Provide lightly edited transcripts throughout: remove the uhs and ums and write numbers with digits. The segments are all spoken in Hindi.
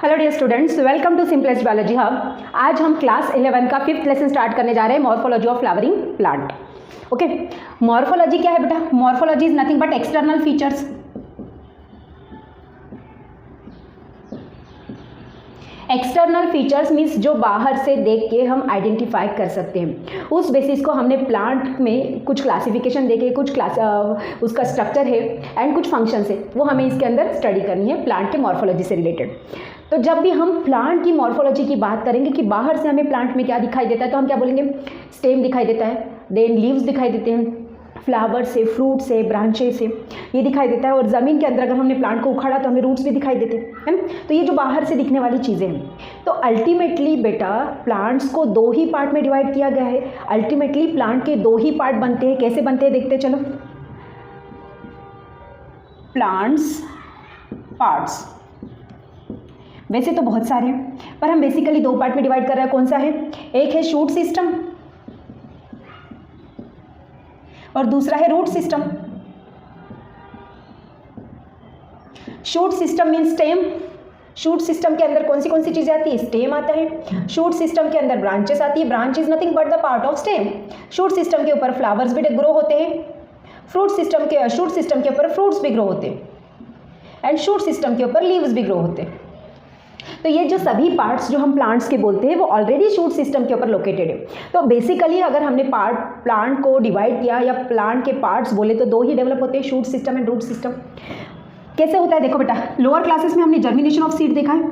Hello dear students, welcome to simplest biology hub. आज हम क्लास 11 का 5th लेसन स्टार्ट करने जा रहे हैं, morphology of flowering plant. Okay, morphology क्या है बेटा? Morphology is nothing but external features. External features means जो बाहर से देख के हम आइडेंटिफाई कर सकते हैं, उस बेसिस को हमने प्लांट में कुछ क्लासिफिकेशन देखे, कुछ उसका स्ट्रक्चर है एंड कुछ फंक्शंस है, वो हमें इसके अंदर स्टडी करनी है प्लांट के मॉर्फोलॉजी से रिलेटेड। तो जब भी हम प्लांट की मॉर्फोलॉजी की बात करेंगे कि बाहर से हमें प्लांट में क्या दिखाई देता है, तो हम क्या बोलेंगे? स्टेम दिखाई देता है, देन लीव्स दिखाई देते हैं, फ्लावर से, फ्रूट से, ब्रांचेस से, ये दिखाई देता है। और ज़मीन के अंदर अगर हमने प्लांट को उखाड़ा तो हमें रूट्स भी दिखाई देते हैं, है ना। तो ये जो बाहर से दिखने वाली चीज़ें हैं, तो अल्टीमेटली बेटा प्लांट्स को दो ही पार्ट में डिवाइड किया गया है। अल्टीमेटली प्लांट के दो ही पार्ट बनते हैं। कैसे बनते हैं देखते चलो। प्लांट्स पार्ट्स वैसे तो बहुत सारे हैं, पर हम बेसिकली दो पार्ट में डिवाइड कर रहे हैं। कौन सा है? एक है शूट सिस्टम और दूसरा है root system. Shoot system means stem. Shoot system के अंदर कौन सी चीजें आती है? स्टेम आता है। शूट सिस्टम के अंदर ब्रांचेस आती है। Branch is nothing but the part of stem. Shoot system के ऊपर फ्लावर्स भी ग्रो होते हैं। शूट सिस्टम के ऊपर फ्रूट्स भी ग्रो होते हैं एंड शूट सिस्टम के ऊपर लीव्स भी ग्रो होते हैं। तो ये जो सभी पार्ट्स जो हम प्लांट्स के बोलते हैं वो ऑलरेडी शूट सिस्टम के ऊपर लोकेटेड है। तो बेसिकली अगर हमने प्लांट को डिवाइड किया या प्लांट के पार्ट्स बोले तो दो ही डेवलप होते हैं, shoot system and root system. कैसे होता है देखो बेटा, लोअर क्लासेस में हमने जर्मिनेशन ऑफ सीड देखा है।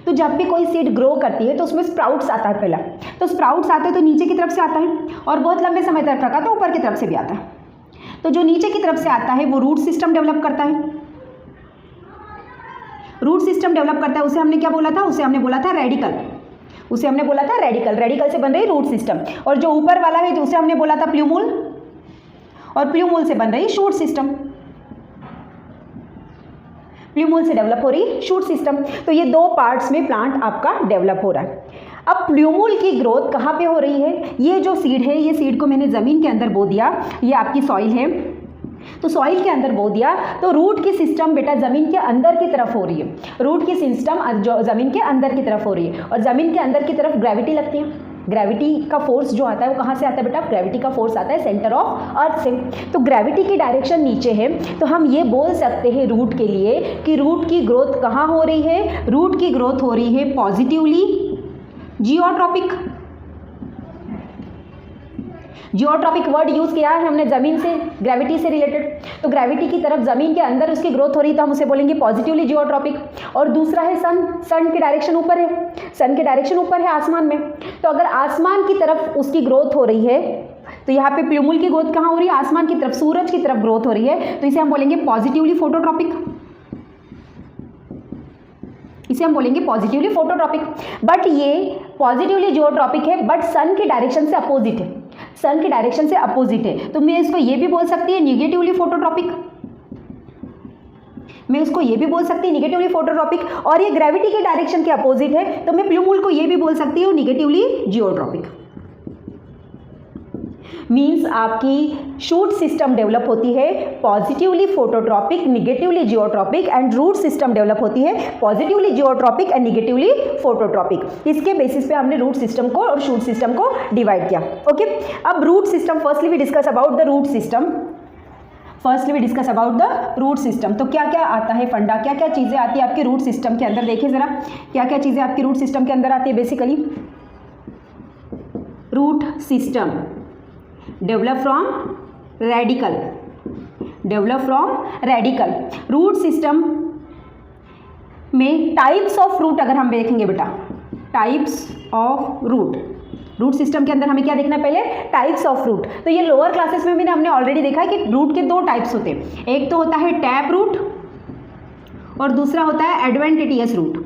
तो जब भी कोई सीड ग्रो करती है तो उसमें स्प्राउट्स आता है पहला। तो स्प्राउट्स आते हैं तो नीचे की तरफ से आता है और बहुत लंबे समय तक रखा तो ऊपर की तरफ से भी आता है। तो जो नीचे की तरफ से आता है वो रूट सिस्टम डेवलप करता है। रूट सिस्टम डेवलप करता है, उसे हमने क्या बोला था? उसे हमने बोला था रेडिकल। उसे हमने बोला था रेडिकल। रेडिकल से बन रही रूट सिस्टम। और जो ऊपर वाला है उसे हमने बोला था प्ल्यूमूल, और प्ल्यूमूल से बन रही शूट सिस्टम। प्ल्यूमूल से डेवलप हो रही शूट सिस्टम। तो ये दो पार्ट्स में प्लांट आपका डेवलप हो रहा है। अब प्ल्यूमूल की ग्रोथ कहाँ पे हो रही है? ये जो सीड है, ये सीड को मैंने ज़मीन के अंदर बो दिया। ये आपकी सॉइल है, तो सॉइल के अंदर बो दिया तो रूट की सिस्टम बेटा ज़मीन के अंदर की तरफ हो रही है। रूट की सिस्टम जो ज़मीन के अंदर की तरफ हो रही है और ज़मीन के अंदर की तरफ ग्रेविटी लगती है। ग्रेविटी का फोर्स जो आता है वो कहाँ से आता है बेटा? ग्रेविटी का फोर्स आता है सेंटर ऑफ अर्थ से। तो ग्रेविटी की डायरेक्शन नीचे है, तो हम ये बोल सकते हैं रूट के लिए कि रूट की ग्रोथ कहाँ हो रही है? रूट की ग्रोथ हो रही है positively geotropic. Geotropic word use किया है हमने ज़मीन से, ग्रेविटी से रिलेटेड। तो ग्रेविटी की तरफ ज़मीन के अंदर उसकी ग्रोथ हो रही है तो हम उसे बोलेंगे पॉजिटिवली जियोट्रॉपिक। और दूसरा है सन। सन की डायरेक्शन ऊपर है, सन की डायरेक्शन ऊपर है आसमान में। तो अगर आसमान की तरफ उसकी ग्रोथ हो रही है तो यहाँ पे प्ल्यूमूल की ग्रोथ कहाँ हो रही है? आसमान की तरफ, सूरज की तरफ ग्रोथ हो रही है, तो इसे हम बोलेंगे पॉजिटिवली फोटोट्रॉपिक। इसे हम बोलेंगे पॉजिटिवली फोटोट्रॉपिक। बट ये पॉजिटिवली जियोट्रॉपिक है बट सन की डायरेक्शन से अपोजिट है। सन की डायरेक्शन से अपोजिट है, तो मैं इसको ये भी बोल सकती है निगेटिवली फोटोट्रॉपिक। मैं उसको ये भी बोल सकती है निगेटिवली फोटोट्रॉपिक। और ये ग्रेविटी के डायरेक्शन के अपोजिट है, तो मैं प्ल्यूमूल को ये भी बोल सकती हूँ निगेटिवली जियोट्रॉपिक। मीन्स आपकी शूट सिस्टम डेवलप होती है positively phototropic, negatively geotropic, and root system develop होती है positively geotropic and negatively phototropic. इसके बेसिस पे हमने रूट सिस्टम को और शूट सिस्टम को डिवाइड किया। ओके, अब root system, firstly we discuss about the root system. Root system. तो क्या क्या आता है फंडा, क्या क्या चीज़ें आती है आपके रूट सिस्टम के अंदर? देखिए ज़रा क्या क्या चीज़ें आपके रूट सिस्टम के अंदर आती है। Basically root system develop from radical. Root system में टाइप्स ऑफ रूट अगर हम देखेंगे बेटा, टाइप्स ऑफ रूट सिस्टम के अंदर हमें क्या देखना है पहले? Types of root. तो ये लोअर क्लासेस में भी हमने ऑलरेडी देखा है कि रूट के दो टाइप्स होते हैं। एक तो होता है टैप रूट और दूसरा होता है एडवेंटिटियस रूट।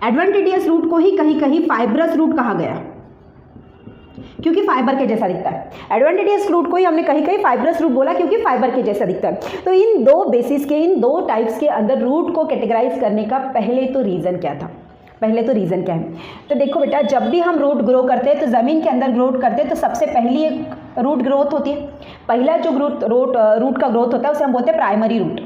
एडवेंटिटियस रूट को ही कहीं कहीं फाइब्रस रूट कहा गया क्योंकि फाइबर के जैसा दिखता है। एडवेंटिटियस रूट को ही हमने कहीं कहीं फाइब्रस रूट बोला क्योंकि फाइबर के जैसा दिखता है। तो इन दो बेसिस के, इन दो टाइप्स के अंदर रूट को कैटेगराइज करने का पहले तो रीज़न क्या था? रीज़न क्या है? तो देखो बेटा, जब भी हम रूट ग्रो करते हैं तो ज़मीन के अंदर ग्रोथ करते हैं तो सबसे पहली एक रूट ग्रोथ होती है। पहला जो रूट का ग्रोथ होता है उसे हम बोलते हैं प्राइमरी रूट।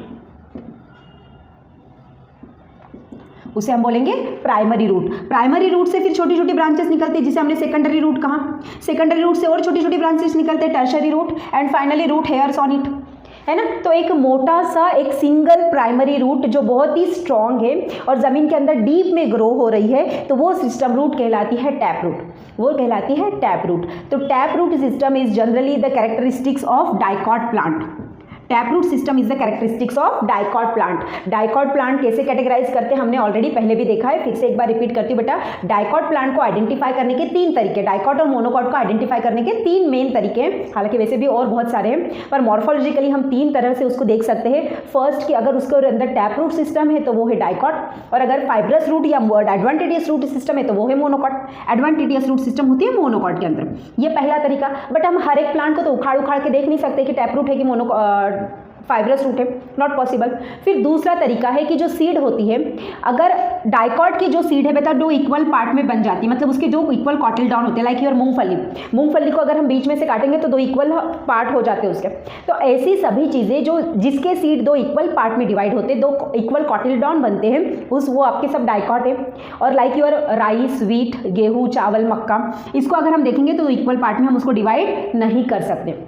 उसे हम बोलेंगे प्राइमरी रूट। प्राइमरी रूट से फिर छोटी छोटी ब्रांचेस निकलती है जिसे हमने सेकेंडरी रूट कहा। सेकेंडरी रूट से और छोटी छोटी ब्रांचेस निकलते हैं, tertiary root, and finally root hairs on it, है ना। तो एक मोटा सा एक सिंगल प्राइमरी रूट जो बहुत ही स्ट्रॉन्ग है और ज़मीन के अंदर डीप में ग्रो हो रही है, तो वो सिस्टम रूट कहलाती है टैप रूट, वो कहलाती है टैप रूट। तो tap root system is generally the characteristics of dicot plant. Tap root system is the characteristics of dicot plant. Dicot plant कैसे कैटेगराइज करते हैं हमने ऑलरेडी पहले भी देखा है, फिर से एक बार रिपीट करती हूँ बेटा। डाइकॉट प्लांट को आइडेंटिफाई करने के 3 तरीके, डाइकॉट और मोनोकॉट को आइडेंटिफाई करने के 3 मेन तरीके हैं, हालांकि वैसे भी और बहुत सारे हैं, पर मॉर्फोलॉजिकली हम 3 तरह से उसको देख सकते हैं। फर्स्ट कि अगर उसके अंदर टैप रूट सिस्टम है तो वो है डाइकॉट, और अगर फाइब्रस रूट या एडवांटेडियस रूट सिस्टम है तो वो है मोनोकॉट। एडवांटेडियस रूट सिस्टम होती है मोनोकॉट के अंदर, ये पहला तरीका। बट हम हर एक प्लांट को तो उखाड़ उखाड़ के देख नहीं सकते कि टैप रूट है कि फाइब्रस रूट है, नॉट पॉसिबल। फिर दूसरा तरीका है कि जो सीड होती है, अगर डाइकॉट की जो सीड है बेटा 2 इक्वल पार्ट में बन जाती है, मतलब उसके 2 इक्वल कॉटिलडॉन होते हैं, लाइक योर मूंगफली। मूंगफली को अगर हम बीच में से काटेंगे तो 2 इक्वल पार्ट हो जाते हैं उसके। तो ऐसी सभी चीज़ें जो जिसके सीड 2 इक्वल पार्ट में डिवाइड होते हैं, 2 इक्वल कॉटिलडॉन बनते हैं, वो आपके सब डाइकॉट है। और लाइक योर राइस, व्हीट, गेहूँ, चावल, मक्का, इसको अगर हम देखेंगे तो 2 इक्वल पार्ट में हम उसको डिवाइड नहीं कर सकते।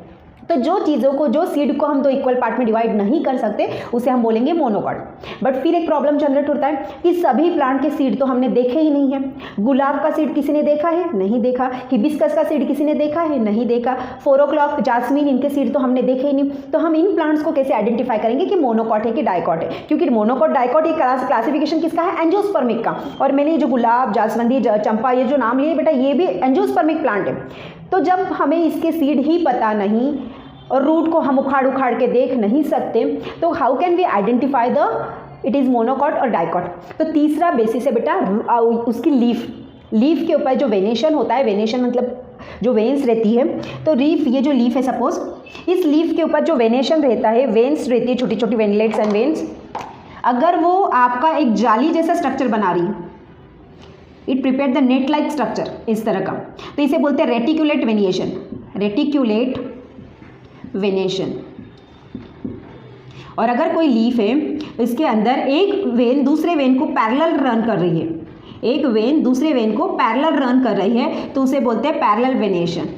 तो जो चीज़ों को, जो सीड को हम 2 इक्वल पार्ट में डिवाइड नहीं कर सकते, उसे हम बोलेंगे मोनोकॉट। बट फिर एक प्रॉब्लम जनरेट होता है कि सभी प्लांट के सीड तो हमने देखे ही नहीं है। गुलाब का सीड किसी ने देखा है? नहीं देखा। हिबिस्कस का सीड किसी ने देखा है? नहीं देखा। 4 o'clock, जास्मीन, इनके सीड तो हमने देखे ही नहीं। तो हम इन प्लांट्स को कैसे आइडेंटिफाई करेंगे कि मोनोकॉट है कि डाइकॉट है? क्योंकि मोनोकॉट डाइकॉट ये क्लासिफिकेशन किसका है? एंजियोस्पर्मिक का। और मैंने जो गुलाब, जास्वंदी, चंपा, ये जो नाम लिए बेटा, ये भी एंजियोस्पर्मिक प्लांट है। तो जब हमें इसके सीड ही पता नहीं और रूट को हम उखाड़ उखाड़ के देख नहीं सकते, तो how can we identify the it is monocot और डाइकॉट? तो तीसरा बेसिस है बेटा उसकी लीफ के ऊपर जो वेनेशन होता है, वेनेशन मतलब जो वेन्स रहती है, तो ये जो लीफ है, सपोज इस लीफ के ऊपर जो वेनेशन रहता है, वेन्स रहती है, छोटी छोटी वेनलेट्स एंड वेन्स, अगर वो आपका एक जाली जैसा स्ट्रक्चर बना रही है, it prepare the net like structure इस तरह का, तो इसे बोलते हैं रेटिकुलेट वेनिएशन, रेटिकुलेट वेनेशन। और अगर कोई लीफ है, इसके अंदर एक वेन दूसरे वेन को पैरेलल रन कर रही है, एक वेन दूसरे वेन को पैरेलल रन कर रही है, तो उसे बोलते हैं पैरेलल वेनेशन।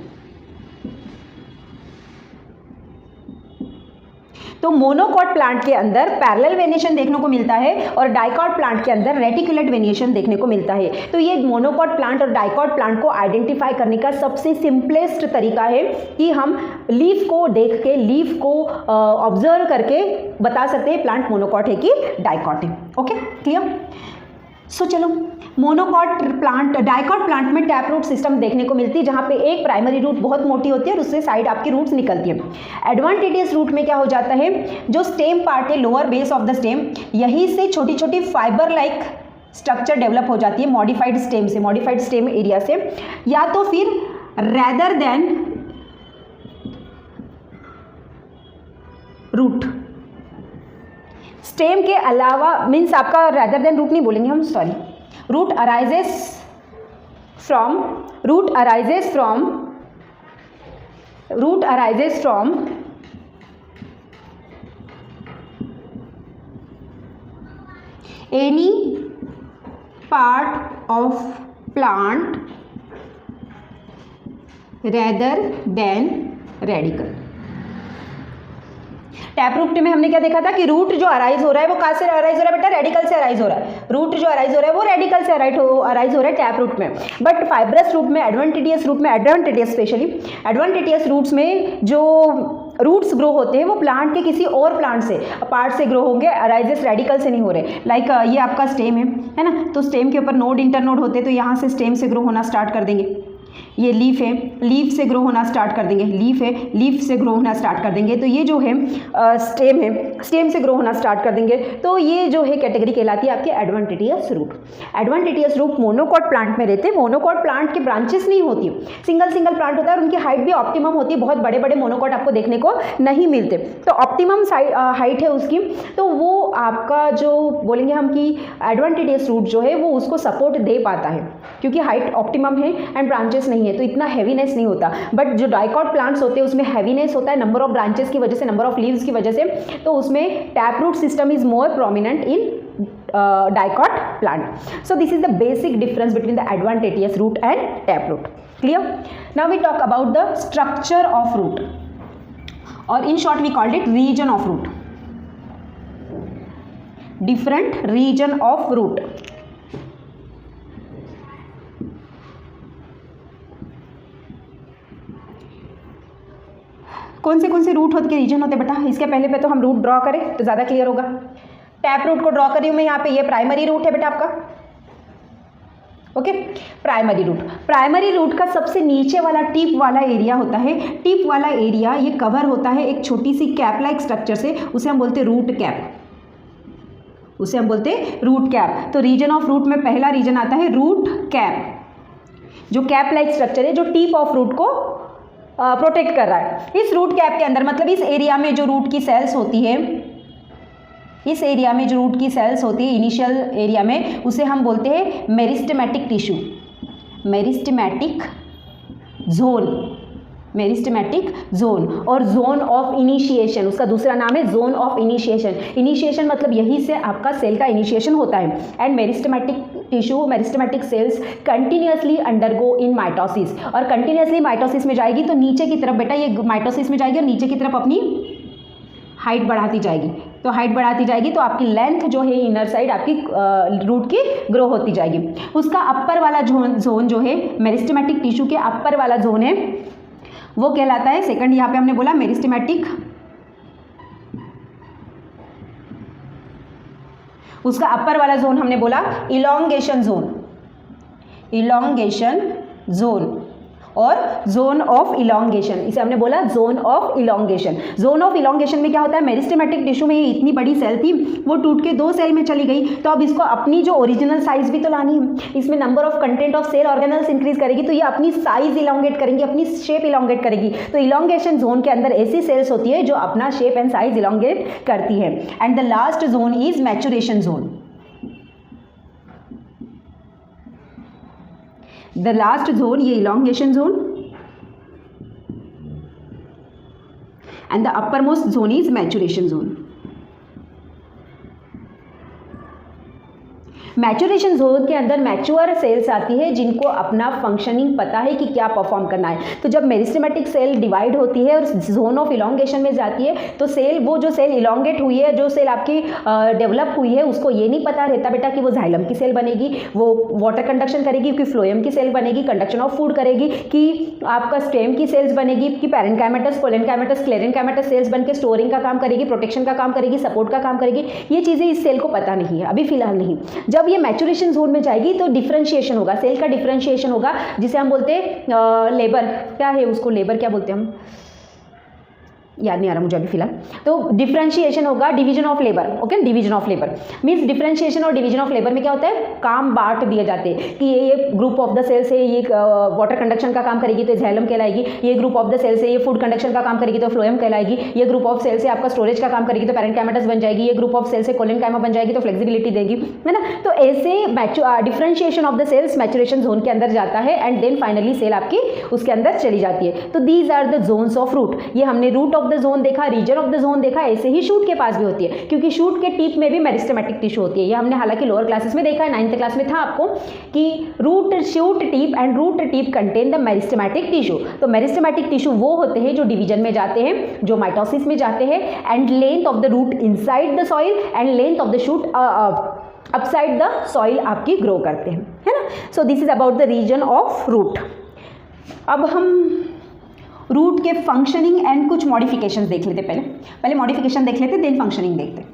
तो मोनोकॉट प्लांट के अंदर पैरेलल वेनिएशन देखने को मिलता है और डाइकॉट प्लांट के अंदर रेटिकुलेट वेनिएशन देखने को मिलता है। तो ये मोनोकॉट प्लांट और डाइकॉट प्लांट को आइडेंटिफाई करने का सबसे सिंपलेस्ट तरीका है कि हम लीफ को देख के, लीफ को ऑब्जर्व करके बता सकते हैं प्लांट मोनोकॉट है कि डाइकॉट है। Okay, clear? सो चलो, मोनोकॉट प्लांट, डाइकॉट प्लांट में टैप रूट सिस्टम देखने को मिलती है, जहाँ पे एक प्राइमरी रूट बहुत मोटी होती है और उससे साइड आपकी रूट्स निकलती है। एडवांटेडियस रूट में क्या हो जाता है, जो स्टेम पार्ट है, lower base of the stem, यहीं से छोटी छोटी फाइबर लाइक स्ट्रक्चर डेवलप हो जाती है मॉडिफाइड स्टेम से, मॉडिफाइड स्टेम एरिया से, या तो फिर रैदर देन रूट, स्टेम के अलावा, मीन्स आपका रैदर देन रूट नहीं बोलेंगे हम, sorry, root arises from any part of plant rather than radical. Tap root में हमने क्या देखा था कि रूट जो अराइज हो रहा है वो कहाँ से अराइज हो रहा है बेटा? रेडिकल से अराइज हो रहा है। रूट जो अराइज हो रहा है वो रेडिकल से अराइज हो रहा है टैप रूट में। बट फाइब्रस रूट में, एडवांटेडियस स्पेशली एडवांटेडियस रूट्स में जो रूट्स ग्रो होते हैं वो प्लांट के किसी और प्लांट से, पार्ट से ग्रो होंगे, अराइजेस रेडिकल से नहीं हो रहे। लाइक ये आपका स्टेम है ना, तो स्टेम के ऊपर नोड इंटरनोड होते हैं, तो यहाँ से स्टेम से ग्रो होना स्टार्ट कर देंगे। ये लीफ है, लीफ से ग्रो होना स्टार्ट कर देंगे, लीफ है, लीफ से ग्रो होना स्टार्ट कर देंगे। तो ये जो है स्टेम है, स्टेम से ग्रो होना स्टार्ट कर देंगे। तो ये जो है कैटेगरी कहलाती है आपकी एडवांटेडियस रूट। एडवांटेडियस रूट मोनोकॉट प्लांट में रहते हैं। मोनोकॉट प्लांट के ब्रांचेस नहीं होती, सिंगल प्लांट होता है और उनकी हाइट भी ऑप्टिमम होती है। बहुत बड़े बड़े मोनोकॉट आपको देखने को नहीं मिलते, तो ऑप्टिमम हाइट है उसकी। तो वो आपका जो बोलेंगे हम कि एडवांटेडियस रूट जो है वो उसको सपोर्ट दे पाता है, क्योंकि हाइट ऑप्टिमम है एंड ब्रांचेस नहीं है, तो इतना हैवीनेस नहीं होता। बट जो डाइकॉट प्लांट्स होते हैं उसमें हैवीनेस होता है नंबर ऑफ ब्रांचेस की वजह से, नंबर ऑफ लीव्स की वजह से। तो उसमें tap root system is more prominent in dicot plant. So this is the basic difference between the adventitious root and taproot. Clear? Now we talk about the structure of root, or in short we called it region of root. Different region of root. कौन से रूट होते के रीजन होते बेटा? इसके पहले पे तो हम रूट ड्रॉ करें तो ज़्यादा क्लियर होगा. टैप रूट को ड्रॉ करी हूँ मैं यहाँ पे. ये प्राइमरी रूट है बेटा आपका. Okay, primary root. Primary root का सबसे नीचे वाला टिप वाला एरिया होता है. टिप वाला एरिया ये कवर होता है एक छोटी सी कैप लाइक स्ट्रक्चर से. उसे हम बोलते हैं रूट कैप. उसे हम बोलते हैं रूट कैप. तो रीजन ऑफ रूट में पहला रीजन आता है रूट कैप, जो कैप लाइक स्ट्रक्चर है जो टिप ऑफ रूट को प्रोटेक्ट कर रहा है. इस रूट कैप के अंदर मतलब इस एरिया में जो रूट की सेल्स होती है, इस एरिया में जो रूट की सेल्स होती है इनिशियल एरिया में, उसे हम बोलते हैं meristematic tissue, meristematic zone, meristematic zone. और जोन ऑफ इनिशिएशन उसका दूसरा नाम है जोन ऑफ इनिशिएशन. इनिशिएशन मतलब यहीं से आपका सेल का इनिशिएशन होता है. And meristematic tissue, meristematic cells continuously undergo in mitosis. और कंटिन्यूसली माइटोसिस में जाएगी तो नीचे की तरफ बेटा ये माइटोसिस में जाएगी और नीचे की तरफ अपनी हाइट बढ़ाती जाएगी. तो हाइट बढ़ाती जाएगी तो आपकी लेंथ जो है इनर साइड आपकी रूट की ग्रो होती जाएगी. उसका अपर वाला जोन जो है मेरिस्टेमेटिक टिश्यू के अपर वाला जोन है वो कहलाता है, सेकंड यहाँ पे हमने बोला मेरिस्टेमेटिक, उसका अपर वाला जोन हमने बोला इलॉन्गेशन जोन, इलॉन्गेशन जोन और जोन ऑफ इलॉन्गेशन. इसे हमने बोला zone of elongation. Zone of elongation में क्या होता है, मेरिस्टेमेटिक टिश्यू में ये इतनी बड़ी सेल थी वो टूट के 2 सेल में चली गई. तो अब इसको अपनी जो ओरिजिनल साइज भी तो लानी है. इसमें number of content of cell organelles increase करेगी तो ये अपनी साइज इलॉन्गेट करेंगी, अपनी शेप इलॉन्गेट करेगी. तो इलॉन्गेशन जोन के अंदर ऐसी सेल्स होती है जो अपना शेप एंड साइज इलॉन्गेट करती है. And the last zone is maturation zone. The last zone ये elongation zone and the uppermost zone is maturation zone. Maturation zone के अंदर मैच्योर सेल्स आती है जिनको अपना फंक्शनिंग पता है कि क्या परफॉर्म करना है. तो जब मेरिस्टेमेटिक सेल डिवाइड होती है और जोन ऑफ इलॉन्गेशन में जाती है तो सेल, वो जो सेल इलॉन्गेट हुई है, जो सेल आपकी डेवलप हुई है, उसको ये नहीं पता रहता बेटा कि वो जाइलम की सेल बनेगी, वो वाटर कंडक्शन करेगी, कि फ्लोएम की सेल बनेगी, कंडक्शन ऑफ फूड करेगी, कि आपका स्टेम की सेल्स बनेगी, कि पैरेन्काइमेटस, कोलेनकाइमेटस, क्लेरेनकाइमेटस सेल्स बन के स्टोरिंग का काम करेगी, प्रोटेक्शन का काम करेगी, सपोर्ट का काम करेगी. ये चीज़ें इस सेल को पता नहीं है अभी फिलहाल नहीं. जब ये मैचुरेशन जोन में जाएगी तो डिफरेंशिएशन होगा, सेल का डिफरेंशिएशन होगा, जिसे हम बोलते हैं लेबर. क्या है उसको लेबर क्या बोलते हैं हम, याद नहीं आ रहा मुझे अभी फिलहाल. तो डिफरेंशिएशन होगा, division of labour. Okay, division of labour means differentiation और डिवीजन ऑफ लेबर में क्या होता है, काम बांट दिए जाते हैं कि ये ग्रुप ऑफ द सेल्स है, ये वाटर कंडक्शन का काम करेगी तो झैलम कहलाएगी, ये ग्रुप ऑफ द सेल्स है ये फूड कंडक्शन का काम करेगी तो फ्लोएम कहलाएगी, ये ग्रुप ऑफ सेल्स है आपका स्टोरेज का काम करेगी तो पैरेन्काइमेटस बन जाएगी, ये ग्रुप ऑफ सेल्स है कोलेनकाइमा बन जाएगी तो फ्लेक्सिबिलिटी देगी, है ना. तो ऐसे differentiation of the cells maturation zone के अंदर जाता है एंड देन फाइनली सेल आपकी उसके अंदर चली जाती है. तो these are the zones of root. ये हमने रूट ऑफ द जोन देखा, रीजन ऑफ द जोन देखा. ऐसे ही शूट के पास भी होती है क्योंकि शूट के टिप में भी मेरिस्टेमेटिक टिश्यू होती है. ये हमने हालांकि लोअर क्लासेस में देखा है, 9th क्लास में था आपको कि root shoot tip and root tip contain the meristematic tissue. तो मेरिस्टेमेटिक टिश्यू वो होते हैं जो डिवीजन में जाते हैं, जो माइटोसिस में जाते हैं. And length of the root inside the soil and length of the shoot upside the soil आपकी ग्रो करते हैं, है ना. So this is about the region of root. अब हम रूट के फंक्शनिंग एंड कुछ मॉडिफिकेशंस देख लेते. पहले मॉडिफिकेशन देख लेते देन फंक्शनिंग देखते.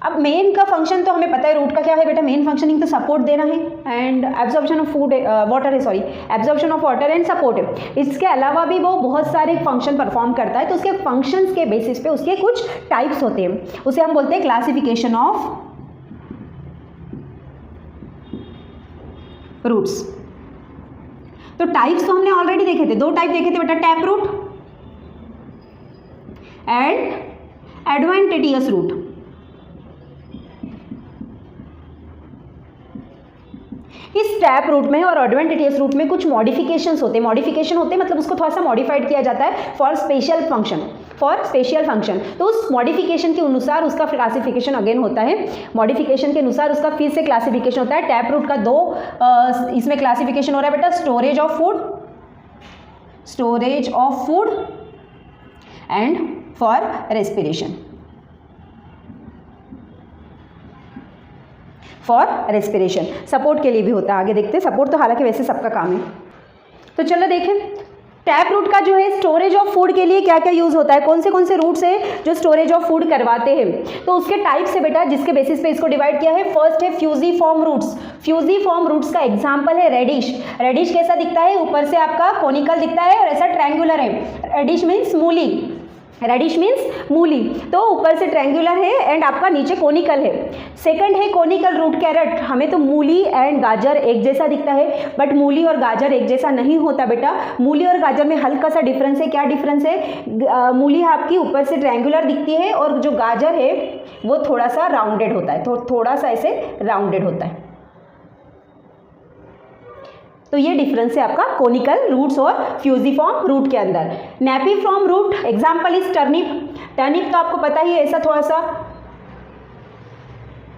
अब मेन का फंक्शन तो हमें पता है रूट का क्या है बेटा. मेन फंक्शनिंग तो सपोर्ट देना है and absorption of food water है, sorry absorption of water and support है. इसके अलावा भी वो बहुत सारे फंक्शन परफॉर्म करता है. तो उसके फंक्शंस के बेसिस पे उसके कुछ टाइप्स होते हैं. उसे हम बोलते हैं क्लासिफिकेशन ऑफ रूट्स. तो टाइप्स तो हमने ऑलरेडी देखे थे, 2 टाइप देखे थे बेटा, tap root and adventitious root. इस टैप रूट में और एडवेंटिटियस रूट में कुछ मॉडिफिकेशंस होते हैं. मॉडिफिकेशन होते हैं मतलब उसको थोड़ा सा मॉडिफाइड किया जाता है for special function. For special function. तो उस मॉडिफिकेशन के अनुसार उसका क्लासिफिकेशन अगेन होता है, मॉडिफिकेशन के अनुसार उसका फिर से क्लासिफिकेशन होता है। टैप रूट का दो इसमें क्लासिफिकेशन हो रहा है बेटा, storage of food and for respiration, support के लिए भी होता है। आगे देखते हैं, सपोर्ट तो हालांकि वैसे सबका काम है। तो चलो देखें टैप रूट का जो है स्टोरेज ऑफ फूड के लिए क्या क्या यूज होता है, कौन से रूट्स है जो स्टोरेज ऑफ फूड करवाते हैं। तो उसके टाइप्स है बेटा, जिसके बेसिस पे इसको डिवाइड किया है। फर्स्ट है फ्यूजीफॉर्म रूट्स। फ्यूजीफॉर्म रूट्स का एग्जांपल है रेडिश। रेडिश कैसा दिखता है, ऊपर से आपका कोनिकल दिखता है और ऐसा ट्रायंगुलर है। रेडिश मीन्स मूली, तो ऊपर से ट्रायंगुलर है एंड आपका नीचे कोनिकल है। सेकंड है कोनिकल रूट कैरेट। हमें तो मूली एंड गाजर एक जैसा दिखता है, बट मूली और गाजर एक जैसा नहीं होता बेटा। मूली और गाजर में हल्का सा डिफरेंस है। क्या डिफरेंस है, मूली आपकी ऊपर से ट्रायंगुलर दिखती है और जो गाजर है वो थोड़ा सा राउंडेड होता है, थोड़ा सा ऐसे राउंडेड होता है। तो ये डिफरेंस है आपका कोनिकल रूट्स और फ्यूजीफॉर्म रूट के अंदर। Napiform root example is turnip. Turnip तो आपको पता ही है, ऐसा थोड़ा सा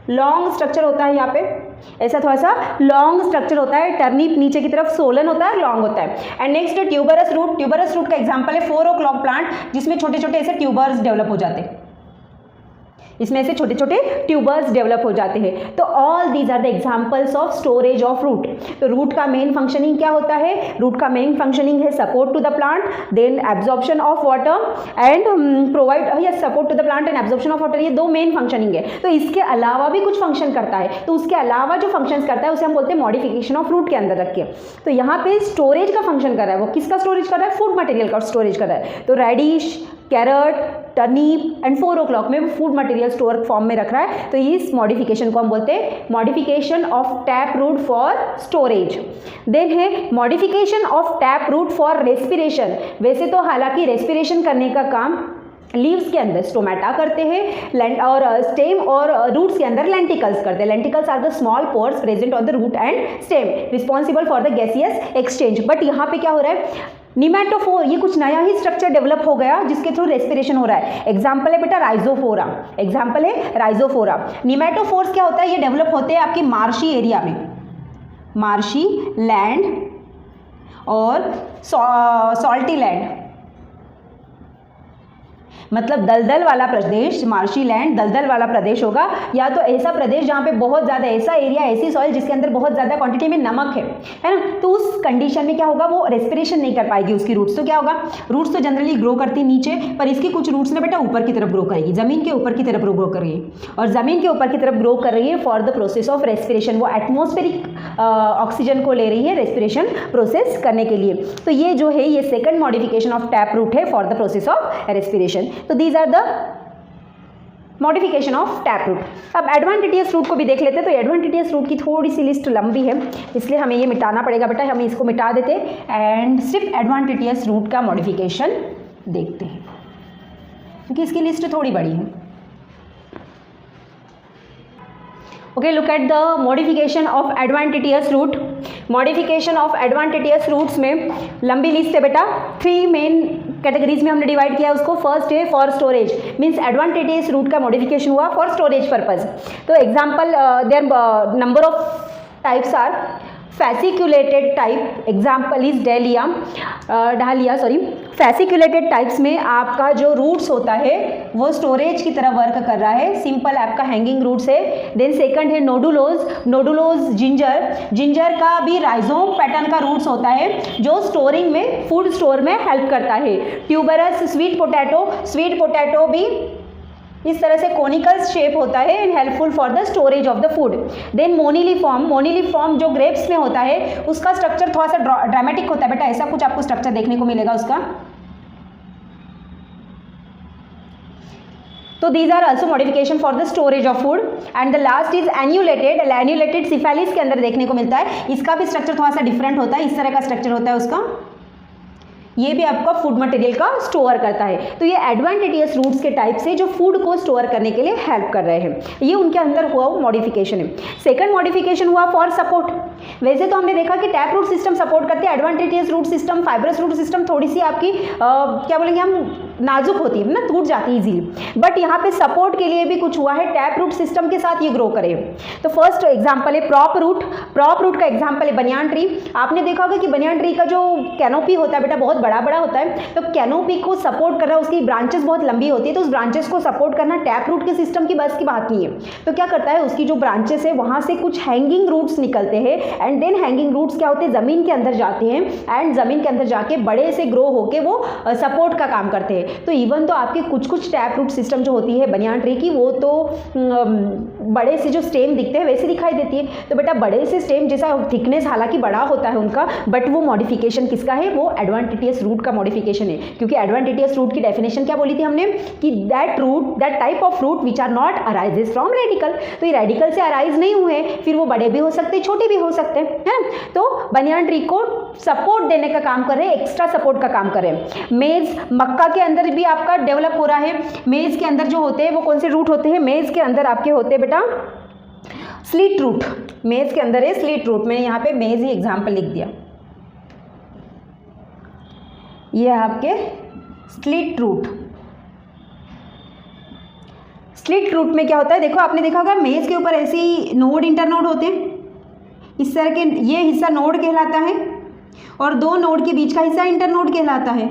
लॉन्ग स्ट्रक्चर होता है, यहाँ पे ऐसा थोड़ा सा लॉन्ग स्ट्रक्चर होता है। टर्निप नीचे की तरफ सोलन होता है, लॉन्ग होता है। एंड नेक्स्ट है ट्यूबरस रूट। ट्यूबरस रूट का एग्जांपल है 4 o'clock प्लांट, जिसमें छोटे छोटे ऐसे ट्यूबर्स डेवलप हो जाते हैं, इसमें से छोटे छोटे ट्यूबर्स डेवलप हो जाते हैं। तो all these are the examples of storage of root. तो रूट का मेन फंक्शनिंग क्या होता है, रूट का मेन फंक्शनिंग है support to the plant, then absorption of water and provide support to the plant and absorption of water, ये दो मेन फंक्शनिंग है। तो इसके अलावा भी कुछ फंक्शन करता है, तो उसके अलावा जो फंक्शंस करता है उसे हम बोलते हैं मॉडिफिकेशन ऑफ रूट के अंदर रखिए। तो यहाँ पे स्टोरेज का फंक्शन कर रहा है, वो किसका स्टोरेज कर रहा है, फूड मटेरियल का स्टोरेज कर रहा है। तो reddish, carat, turnip and 4 o'clock में फूड मटेरियल स्टोर फॉर्म में रख रहा है। तो इस मॉडिफिकेशन को हम बोलते हैं modification of tap root for storage. Then है modification of tap root for respiration. वैसे तो हालांकि रेस्पिरेशन करने का काम लीव्स के अंदर स्टोमेटा करते हैं और स्टेम और रूट्स के अंदर लेंटिकल्स करते हैं। Lenticels are the small pores present on the root and stem responsible for the gaseous exchange. But यहाँ पे क्या हो रहा है, निमेटोफोर, ये कुछ नया ही स्ट्रक्चर डेवलप हो गया जिसके थ्रू रेस्पिरेशन हो रहा है। एग्जाम्पल है बेटा राइजोफोरा, एग्जाम्पल है राइजोफोरा। निमेटोफोर्स क्या होता है, ये डेवलप होते हैं आपकी मार्शी एरिया में, मार्शी लैंड और सॉल्टी लैंड, मतलब दलदल वाला प्रदेश, मार्शी लैंड दलदल वाला प्रदेश होगा, या तो ऐसा प्रदेश जहाँ पे बहुत ज़्यादा, ऐसा एरिया, ऐसी सॉइल जिसके अंदर बहुत ज़्यादा क्वांटिटी में नमक है ना। तो उस कंडीशन में क्या होगा, वो रेस्पिरेशन नहीं कर पाएगी उसकी रूट्स। तो क्या होगा, रूट्स तो जनरली ग्रो करती नीचे, पर इसकी कुछ रूट्स में बेटा ऊपर की तरफ ग्रो करेगी, ज़मीन के ऊपर की तरफ ग्रो करेगी, और ज़मीन के ऊपर की तरफ ग्रो कर रही है for the process of respiration. वो एटमॉस्फेरिक ऑक्सीजन को ले रही है रेस्पिरेशन प्रोसेस करने के लिए। तो ये जो है ये second modification of tap root है for the process of respiration. तो these are the modification of tap root. अब एडवांटेटियस रूट को भी देख लेते हैं। तो एडवांटेटियस रूट की थोड़ी सी लिस्ट लंबी है, इसलिए हमें ये मिटाना पड़ेगा बेटा, हमें इसको मिटा देते एंड सिर्फ एडवांटेटियस रूट का मॉडिफिकेशन देखते हैं, क्योंकि इसकी लिस्ट थोड़ी बड़ी है। Okay, look at the modification of adventitious root. Modification of adventitious roots में लंबी लिस्ट है बेटा, 3 मेन कैटेगरीज में हमने डिवाइड किया उसको। फर्स्ट है for storage, means adventitious root का मॉडिफिकेशन हुआ फॉर स्टोरेज पर्पज। तो example there number of types are fasciculated type, example is dahlia sorry. Fasciculated types में आपका जो रूट्स होता है वो स्टोरेज की तरह वर्क कर रहा है, सिंपल आपका हैंगिंग रूट्स है। देन सेकंड है नोडुलोज जिंजर का भी राइजोम पैटर्न का रूट्स होता है जो स्टोरिंग में, फूड स्टोर में हेल्प करता है। ट्यूबरस स्वीट पोटैटो भी इस तरह से कोनिकल शेप होता है and helpful for the storage of the food. Then moniliform जो ग्रेप्स में होता है उसका स्ट्रक्चर थोड़ा सा ड्रामेटिक होता है बेटा, ऐसा कुछ आपको स्ट्रक्चर देखने को मिलेगा उसका। तो these are also modification for the storage of food. And the last is annulated Cephaelis के अंदर देखने को मिलता है, इसका भी स्ट्रक्चर थोड़ा सा डिफरेंट होता है, इस तरह का स्ट्रक्चर होता है उसका। ये भी आपका फूड मटेरियल का स्टोर करता है। तो ये एडवांटेटियस रूट्स के टाइप से जो फूड को स्टोर करने के लिए हेल्प कर रहे हैं, ये उनके अंदर हुआ मॉडिफिकेशन है। सेकंड मॉडिफिकेशन हुआ फॉर सपोर्ट। वैसे तो हमने देखा कि टैप रूट सिस्टम सपोर्ट करते हैं, adventitious root system, fibrous root system थोड़ी सी आपकी क्या बोलेंगे हम, नाजुक होती है ना, टूट जाती है इजीली। बट यहाँ पे सपोर्ट के लिए भी कुछ हुआ है, टैप रूट सिस्टम के साथ ये ग्रो करे। तो फर्स्ट एग्जांपल है प्रॉप रूट। प्रॉप रूट का एग्जांपल है बनियान ट्री। आपने देखा होगा कि बनियान ट्री का जो कैनोपी होता है बेटा बहुत बड़ा बड़ा होता है, तो कैनोपी को सपोर्ट कर रहा है, उसकी ब्रांचेस बहुत लंबी होती है, तो उस ब्रांचेस को सपोर्ट करना टैप रूट के सिस्टम की बस की बात नहीं है। तो क्या करता है, उसकी जो ब्रांचेस है वहाँ से कुछ हैंगिंग रूट्स निकलते हैं, एंड देन हैंगिंग रूट्स क्या होते हैं, ज़मीन के अंदर जाते हैं, एंड ज़मीन के अंदर जाके बड़े से ग्रो होके वो सपोर्ट का काम करते हैं। तो इवन तो आपके कुछ कुछ टैप रूट सिस्टम जो होती है बनियान ट्री की, वो तो बड़े से जो स्टेम दिखते हैं वैसे दिखाई देती है। तो बेटा बड़े से स्टेम जैसा थिकनेस हालांकि बड़ा होता है उनका, बट वो मॉडिफिकेशन किसका है, वो एडवांटेटियस रूट का मॉडिफिकेशन है। क्योंकि एडवांटेटियस रूट की डेफिनेशन क्या बोली थी हमने कि that root, that type of root which are not arises from radical. तो ये रेडिकल से अराइज नहीं हुए, फिर वो बड़े भी हो सकते हैं, छोटे भी हो सकते हैं, है ना। तो बनियान ट्री को सपोर्ट देने का काम कर रहे हैं, एक्स्ट्रा सपोर्ट का काम कर रहे हैं। मेज, मक्का के अंदर भी आपका डेवलप हो रहा है। मेज के अंदर जो होते हैं वो कौन से रूट होते हैं, मेज के अंदर आपके होते हैं बेटा स्लिट रूट। मेज के अंदर है स्लिट रूट। मैंने यहाँ पे मेज ही एग्जाम्पल लिख दिया, ये है आपके स्लिट रूट। स्लिट रूट में क्या होता है, देखो आपने देखा होगा मेज के ऊपर ऐसे ही नोड इंटरनोड होते हैं, इस तरह के, ये हिस्सा नोड कहलाता है और दो नोड के बीच का हिस्सा इंटरनोड कहलाता है।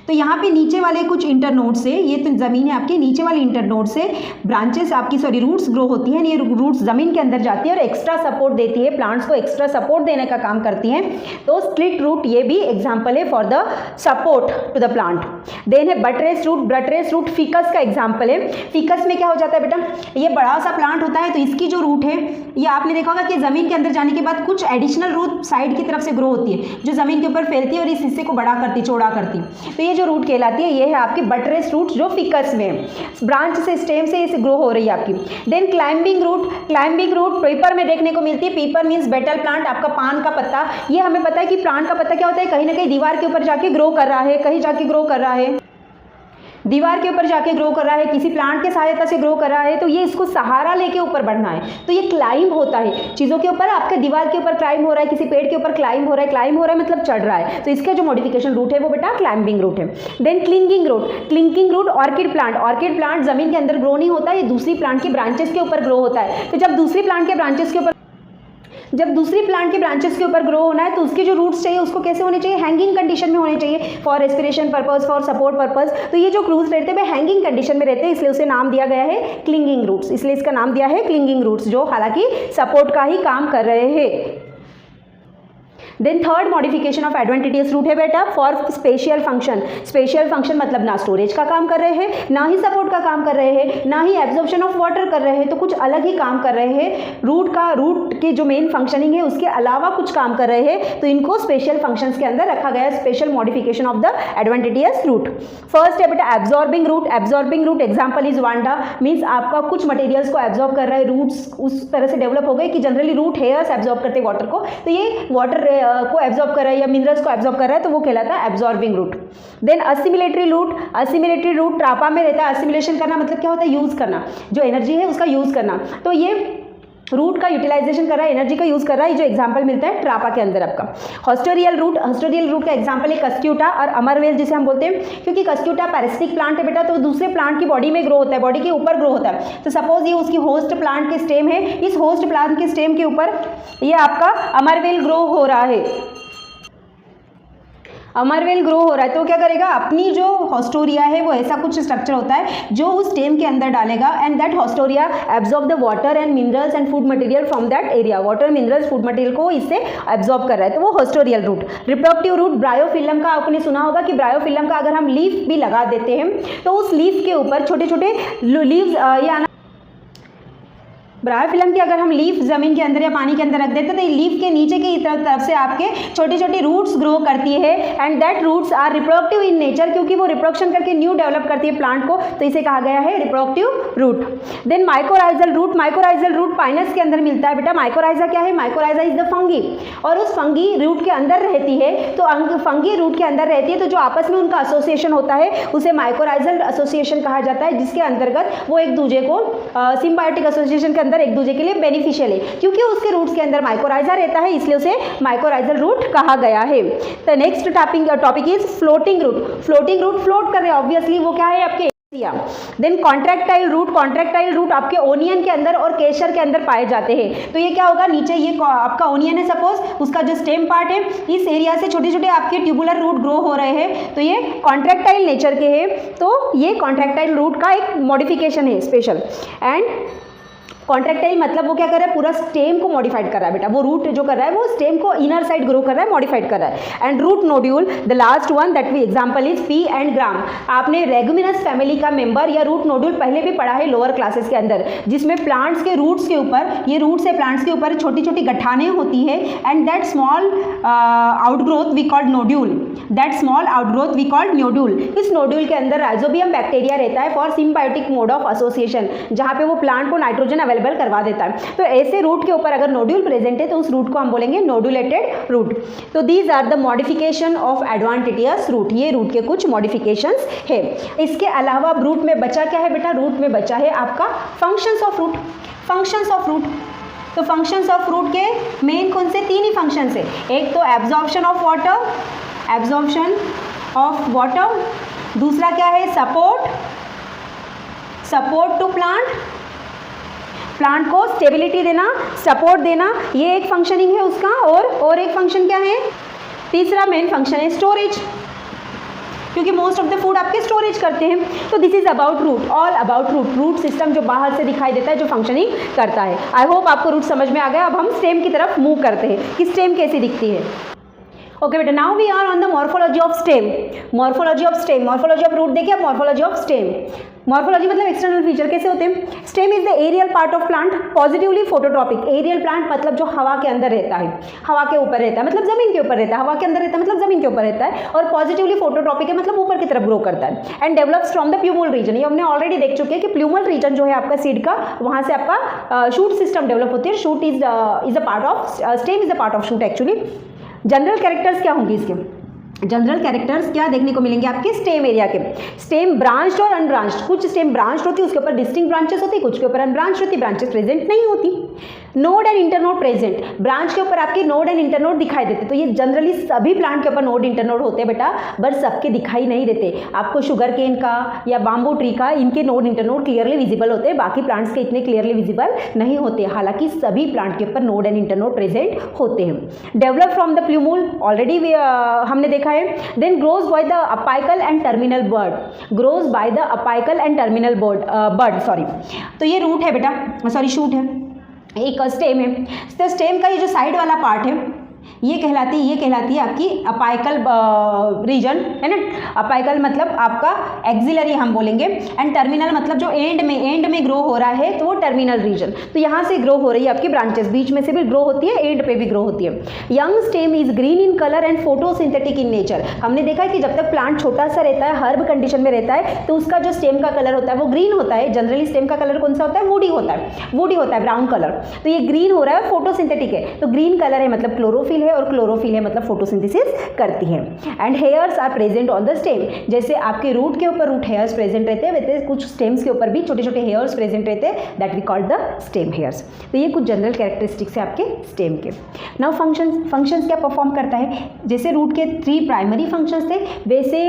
तो यहाँ पे नीचे वाले कुछ इंटरनोड से, ये तो ज़मीन है आपके, नीचे वाले इंटरनोड से ब्रांचेस आपकी रूट्स ग्रो होती हैं। ये रूट्स ज़मीन के अंदर जाती है और एक्स्ट्रा सपोर्ट देती है, प्लांट्स को एक्स्ट्रा सपोर्ट देने का काम करती हैं। तो स्प्लिट रूट ये भी एग्जाम्पल है for the support to the plant. Then है buttress root. Buttress root Ficus का एग्जाम्पल है। फिकस में क्या हो जाता है बेटा, ये बड़ा सा प्लांट होता है, तो इसकी जो रूट है ये आपने देखा होगा कि ज़मीन के अंदर जाने के बाद कुछ एडिशनल रूट साइड की तरफ से ग्रो होती है, जो ज़मीन के ऊपर फैलती है और इस हिस्से को बड़ा करती, चौड़ा करती। तो ये जो रूट कहलाती है ये है आपकी बटरेस रूट, जो फिकस में ब्रांच से, स्टेम से इसे ग्रो हो रही है आपकी। Then climbing root. Climbing root paper में देखने को मिलती है। पेपर मीन्स बेटल प्लांट, आपका पान का पत्ता। ये हमें पता है कि प्लांट का पत्ता क्या होता है, कहीं ना कहीं दीवार के ऊपर जाके ग्रो कर रहा है, कहीं जाके ग्रो कर रहा है, दीवार के ऊपर जाके ग्रो कर रहा है, किसी प्लांट के सहायता से ग्रो कर रहा है, तो ये इसको सहारा लेके ऊपर बढ़ना है। तो ये क्लाइंब होता है चीज़ों के ऊपर, आपके दीवार के ऊपर क्लाइंब हो रहा है, किसी पेड़ के ऊपर क्लाइंब हो रहा है। क्लाइंब हो रहा है मतलब चढ़ रहा है, तो इसका जो मॉडिफिकेशन रूट है वो बेटा क्लाइंबिंग रूट है। Then clinging root. Clinging root orchid plant. Orchid plant जमीन के अंदर ग्रो नहीं होता, ये दूसरी प्लांट के ब्रांचेस के ऊपर ग्रो होता है। तो जब दूसरी प्लांट के ब्रांचेस के ऊपर ग्रो होना है, तो उसके जो रूट्स चाहिए उसको कैसे होने चाहिए, हैंगिंग कंडीशन में होने चाहिए, for respiration purpose, for support purpose. तो ये जो रूट्स रहते हैं वे हैंगिंग कंडीशन में रहते हैं, इसलिए उसे नाम दिया गया है क्लिंगिंग रूट्स। इसलिए इसका नाम दिया है क्लिंगिंग रूट्स, जो हालांकि सपोर्ट का ही काम कर रहे हैं। Then third modification of adventitious root है बेटा for special function. Special function मतलब ना स्टोरेज का काम कर रहे हैं, ना ही सपोर्ट का काम कर रहे हैं, ना ही एब्जॉर्प्शन ऑफ वाटर कर रहे हैं, तो कुछ अलग ही काम कर रहे हैं। रूट के जो मेन फंक्शनिंग है उसके अलावा कुछ काम कर रहे हैं, तो इनको स्पेशल फंक्शंस के अंदर रखा गया है, special modification of the adventitious root. First है बेटा absorbing root. Absorbing root example is Vanda, means आपका कुछ मटेरियल्स को एब्जॉर्ब कर रहा है। रूट्स उस तरह से डेवलप हो गए कि जनरली रूट हेयर्स एब्जॉर्ब करते हैं वाटर को, तो ये वाटर को एब्जॉर्ब कर रहा है या मिनरल्स को एब्जॉर्ब कर रहा है, तो वो कहलाता है absorbing root. Then assimilatory root. Assimilatory root Trapa में रहता है। असिमिलेशन करना मतलब क्या होता है, यूज करना, जो एनर्जी है उसका यूज करना। तो ये रूट का यूटिलाइजेशन कर रहा है, एनर्जी का यूज कर रहा है, जो एग्जांपल मिलता है ट्रापा के अंदर आपका। Haustorial root. हॉस्टोरियल रूट का एग्जांपल है कस्क्यूटा और अमरवेल जिसे हम बोलते हैं, क्योंकि कस्क्यूटा पैरासिटिक प्लांट है बेटा, तो दूसरे प्लांट की बॉडी में ग्रो होता है, बॉडी के ऊपर ग्रो होता है। तो सपोज ये उसकी होस्ट प्लांट के स्टेम है, इस होस्ट प्लांट के स्टेम के ऊपर ये आपका अमरवेल ग्रो हो रहा है, अमरवेल ग्रो हो रहा है, तो क्या करेगा, अपनी जो हॉस्टोरिया है वो ऐसा कुछ स्ट्रक्चर होता है जो उस स्टेम के अंदर डालेगा, and that haustoria absorb the water and minerals and food material from that area. Water, minerals, food material को इससे एब्जॉर्ब कर रहा है, तो वो haustorial root. Reproductive root. Bryophyllum का आपने सुना होगा कि ब्रायोफिलम का अगर हम लीफ भी लगा देते हैं तो उस लीफ के ऊपर छोटे छोटे लीव्स या ब्रायोफिलम की अगर हम लीफ जमीन के अंदर या पानी के अंदर रख देते हैं तो लीफ के नीचे की तरफ से आपके छोटे छोटे रूट्स ग्रो करती है, and that roots are reproductive in nature, क्योंकि वो रिप्रोडक्शन करके न्यू डेवलप करती है प्लांट को, तो इसे कहा गया है reproductive root. Then mycorrhizal root. Mycorrhizal root Pinus के अंदर मिलता है बेटा। माइकोराइजा क्या है, माइकोराइजा इज द फंगी, और उस फंगी रूट के अंदर रहती है, तो फंगी रूट के अंदर रहती है, तो जो आपस में उनका एसोसिएशन होता है उसे माइकोराइजल एसोसिएशन कहा जाता है, जिसके अंतर्गत वो एक दूसरे को सिम्बायोटिक एसोसिएशन के अंदर अंदर एक दूसरे के लिए बेनिफिशियल है, क्योंकि उसके रूट्स के अंदर माइकोराइजा रहता है, इसलिए उसे माइकोराइजल रूट कहा गया है। The next topic is floating root. Floating root float कर रहे हैं, ऑब्वियसली वो क्या है आपके देन कॉन्ट्रैक्टाइल रूट आपके ओनियन के अंदर और केशर के अंदर पाए जाते हैं। तो ये क्या होगा, नीचे ये आपका ओनियन है सपोज, उसका जो स्टेम पार्ट है, इस एरिया से छोटे छोटे आपके ट्यूबुलर रूट ग्रो हो रहे हैं, तो ये कॉन्ट्रैक्टाइल नेचर के हैं। तो ये कॉन्ट्रैक्टाइल रूट का एक मॉडिफिकेशन है स्पेशल। एंड कॉन्ट्रैक्टाइल मतलब वो क्या कर रहा है, पूरा स्टेम को मॉडिफाइड कर रहा है बेटा, वो रूट जो कर रहा है वो स्टेम को इनर साइड ग्रो कर रहा है, मॉडिफाइड कर रहा है। And root nodule, the last one that we example is pea and gram. आपने रेगुमिनस फैमिली का मेंबर या रूट नोड्यूल पहले भी पढ़ा है लोअर क्लासेस के अंदर, जिसमें प्लांट्स के रूट्स के ऊपर, ये रूट्स है प्लांट्स के ऊपर छोटी छोटी गठाने होती है, and that small outgrowth we called nodule, that small outgrowth we called nodule. इस नोड्यूल के अंदर राइजोबियम बैक्टीरिया रहता है for symbiotic mode of association, जहाँ पे वो प्लांट को नाइट्रोजन अवेलेबल करवा देता है। तो ऐसे रूट के ऊपर अगर नोड्यूल प्रेजेंट है तो उस रूट को हम बोलेंगे नोडुलेटेड रूट। तो these are the modification of adventitious root, ये रूट के कुछ मॉडिफिकेशंस है। इसके अलावा रूट में बचा क्या है बेटा, रूट में बचा है आपका functions of root. Functions of root, तो फंक्शंस ऑफ रूट के मेन कौन से, तीन ही फंक्शंस है। एक तो absorption of water, absorption of water, दूसरा क्या है support, support to plant, plant को स्टेबिलिटी देना, सपोर्ट देना, ये एक फंक्शनिंग है उसका। और एक फंक्शन क्या है, तीसरा मेन फंक्शन है स्टोरेज, क्योंकि मोस्ट ऑफ द फूड आपके स्टोरेज करते हैं। तो this is about root, all about root, root system जो बाहर से दिखाई देता है, जो फंक्शनिंग करता है। आई होप आपको रूट समझ में आ गया। अब हम स्टेम की तरफ मूव करते हैं कि स्टेम कैसी दिखती है। ओके बेटा, now we are on the morphology of stem. Morphology of stem, morphology of root देखिए, अब मॉर्फोलॉजी ऑफ स्टेम। मॉर्फोलॉजी मतलब एक्सटर्नल फीचर कैसे होते हैं। Stem is the aerial part of plant, positively phototropic. Aerial plant मतलब जो हवा के अंदर रहता है, हवा के ऊपर रहता है मतलब जमीन के ऊपर रहता है, हवा के अंदर रहता है मतलब जमीन के ऊपर रहता है, और पॉजिटिवली फोटोट्रॉपिक है मतलब ऊपर की तरफ ग्रो करता है। And develops from the plumule region, ये हमने ऑलरेडी देख चुके हैं कि प्लूमल रीजन जो है आपका सीड का, वहाँ से आपका शूट सिस्टम डेवलप होती है। Shoot is a part of stem, is a part of shoot actually. General characters क्या होंगे इसके, जनरल कैरेक्टर्स क्या देखने को मिलेंगे आपके स्टेम एरिया के। स्टेम ब्रांच्ड और अनब्रांच्ड, कुछ स्टेम ब्रांच्ड होती है, उसके ऊपर डिस्टिंक्ट ब्रांचेस होती है, कुछ के ऊपर अनब्रांच्ड होती है, ब्रांचेस प्रेजेंट नहीं होती। Node and internode present, branch के ऊपर आपके नोड एंड इंटरनोड दिखाई देते। तो ये जनरली सभी प्लांट के ऊपर नोड इंटरनोड होते हैं बेटा, बट सबके दिखाई नहीं देते। आपको शुगर केन का या बाम्बू ट्री का इनके नोड इंटरनोड क्लियरली विजिबल होते हैं, बाकी प्लांट्स के इतने क्लियरली विजिबल नहीं होते। हालांकि सभी प्लांट के ऊपर नोड एंड इंटरनोड प्रेजेंट होते हैं। Develop from the plumule already हमने देखा है। Then grows by the apical and terminal bud, grows by the apical and terminal bud sorry. तो ये रूट है बेटा, सॉरी शूट है, एक स्टेम है। तो स्टेम का ये जो साइड वाला पार्ट है ये कहलाती है आपकी अपाइकल रीजन, है ना। अपाइकल मतलब आपका एक्सिलरी हम बोलेंगे, एंड टर्मिनल मतलब जो एंड में ग्रो हो रहा है, तो वो टर्मिनल रीजन। तो यहाँ से ग्रो हो रही है आपकी ब्रांचेस, बीच में से भी ग्रो होती है, एंड पे भी ग्रो होती है। Young stem is green in colour and photosynthetic in nature. हमने देखा है कि जब तक प्लांट छोटा सा रहता है, हर्ब कंडीशन में रहता है, तो उसका जो स्टेम का कलर होता है वो ग्रीन होता है। जनरली स्टेम का कलर कौन सा होता है, वुडी होता है, ब्राउन कलर। तो ये ग्रीन हो रहा है, फोटोसिंथेटिक है, तो ग्रीन कलर है मतलब क्लोरोफिल है, और क्लोरोफिल है मतलब फोटोसिंथेसिस करती है। And hairs are present on the stem, जैसे आपके रूट के ऊपर रूट हेयर्स प्रेजेंट रहते हैं, वैसे कुछ स्टेम्स के ऊपर भी छोटे छोटे हेयर्स प्रेजेंट रहते हैं, that we called the stem hairs. तो ये कुछ जनरल कैरेक्टरिस्टिक्स है आपके स्टेम के। नाउ फंक्शंस क्या परफॉर्म करता है, जैसे रूट के 3 प्राइमरी फंक्शंस थे, वैसे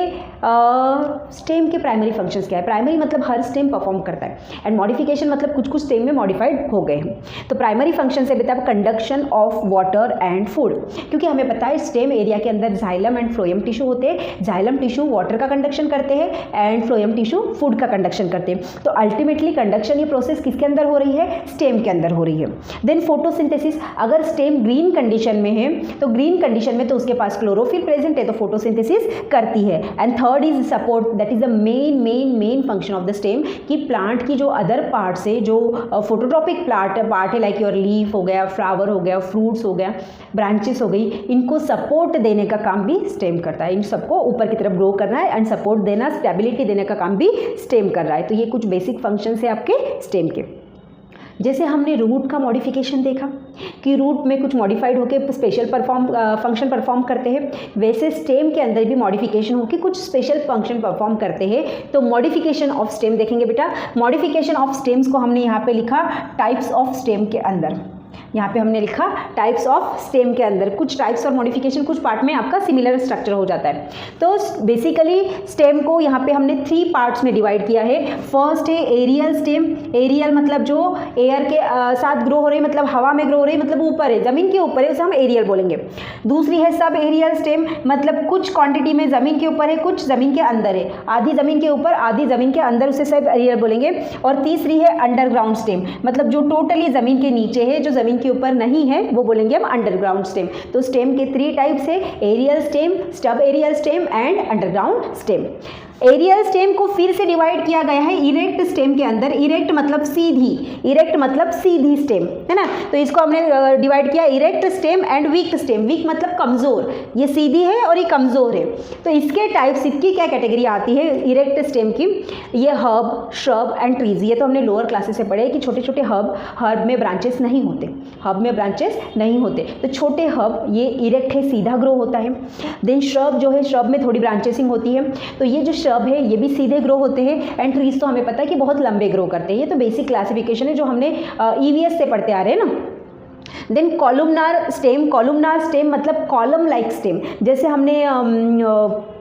स्टेम के प्राइमरी फंक्शंस क्या है। प्राइमरी मतलब हर स्टेम परफॉर्म करता है, एंड मॉडिफिकेशन मतलब कुछ कुछ स्टेम में मॉडिफाइड हो गए हैं। तो प्राइमरी फंक्शन से बेटा conduction of water and food, क्योंकि हमें पता है स्टेम एरिया के अंदर जाइलम एंड फ्लोएम टिश्यू होते हैं। जाइलम टिश्यू वाटर का कंडक्शन करते हैं, एंड फ्लोएम टिश्यू फूड का कंडक्शन करते हैं। तो अल्टीमेटली कंडक्शन ये प्रोसेस किसके अंदर हो रही है, स्टेम के अंदर हो रही है। देन फोटोसिंथेसिस, अगर स्टेम ग्रीन कंडीशन में है, तो ग्रीन कंडीशन में तो उसके पास क्लोरोफिल प्रेजेंट है, तो फोटोसिंथेसिस करती है। And third is support, that is the main function of the stem, कि प्लांट की जो अदर पार्ट से जो फोटोट्रॉपिक पार्ट है, लाइक योर लीफ हो गया, फ्लावर हो गया, फ्रूट्स हो गया, ब्रांचेस हो गई, इनको सपोर्ट देने का काम भी स्टेम करता है। इन सबको ऊपर की तरफ ग्रो करना है, एंड सपोर्ट देना, स्टेबिलिटी देने का काम भी स्टेम कर रहा है। तो ये कुछ बेसिक फंक्शंस है आपके स्टेम के। जैसे हमने रूट का मॉडिफिकेशन देखा कि रूट में कुछ मॉडिफाइड होकर स्पेशल फंक्शन परफॉर्म करते हैं, वैसे स्टेम के अंदर भी मॉडिफिकेशन होकर कुछ स्पेशल फंक्शन परफॉर्म करते हैं। तो मॉडिफिकेशन ऑफ स्टेम देखेंगे बेटा। मॉडिफिकेशन ऑफ स्टेम्स को हमने यहाँ पे लिखा टाइप्स ऑफ स्टेम के अंदर, यहाँ पे हमने लिखा टाइप्स ऑफ स्टेम के अंदर। कुछ टाइप्स और मॉडिफिकेशन कुछ पार्ट में आपका सिमिलर स्ट्रक्चर हो जाता है। तो बेसिकली स्टेम को यहाँ पे हमने 3 पार्ट्स में डिवाइड किया है। फर्स्ट है एरियल स्टेम। एरियल मतलब जो एयर के साथ ग्रो हो रही, मतलब हवा में ग्रो हो रही, मतलब ऊपर है, ज़मीन के ऊपर है, उसे हम एरियल बोलेंगे। दूसरी है सब एरियल स्टेम, मतलब कुछ क्वांटिटी में ज़मीन के ऊपर है, कुछ ज़मीन के अंदर है, आधी ज़मीन के ऊपर आधी ज़मीन के अंदर, उसे सब एरियल बोलेंगे। और तीसरी है अंडरग्राउंड स्टेम, मतलब जो टोटली ज़मीन के नीचे है, जो ज़मीन के ऊपर नहीं है, वो बोलेंगे हम अंडरग्राउंड स्टेम। तो स्टेम के 3 टाइप्स है, aerial stem, sub aerial stem and underground stem. Aerial stem को फिर से डिवाइड किया गया है इरेक्ट स्टेम के अंदर। इरेक्ट मतलब सीधी, इरेक्ट मतलब सीधी स्टेम, है ना। तो इसको हमने डिवाइड किया erect stem and weak stem. Weak मतलब कमज़ोर, ये सीधी है और ये कमज़ोर है। तो इसके टाइप्स, इसकी क्या कैटेगरी आती है इरेक्ट स्टेम की? ये हर्ब, श्रब एंड ट्रीज। ये तो हमने लोअर क्लासेस से पढ़े कि छोटे छोटे हर्ब में ब्रांचेस नहीं होते, हर्ब में ब्रांचेस नहीं होते। तो छोटे हर्ब ये इरेक्ट है, सीधा ग्रो होता है। देन श्रब जो है, श्रब में थोड़ी ब्रांचेसिंग होती है, तो ये जो श्रब है ये भी सीधे ग्रो होते हैं। एंड ट्रीज तो हमें पता है कि बहुत लंबे ग्रो करते हैं। ये तो बेसिक क्लासिफिकेशन है जो हमने ईवीएस से पढ़ते आ रहे हैं ना। Then columnar stem. Columnar stem मतलब कॉलम लाइक स्टेम। जैसे हमने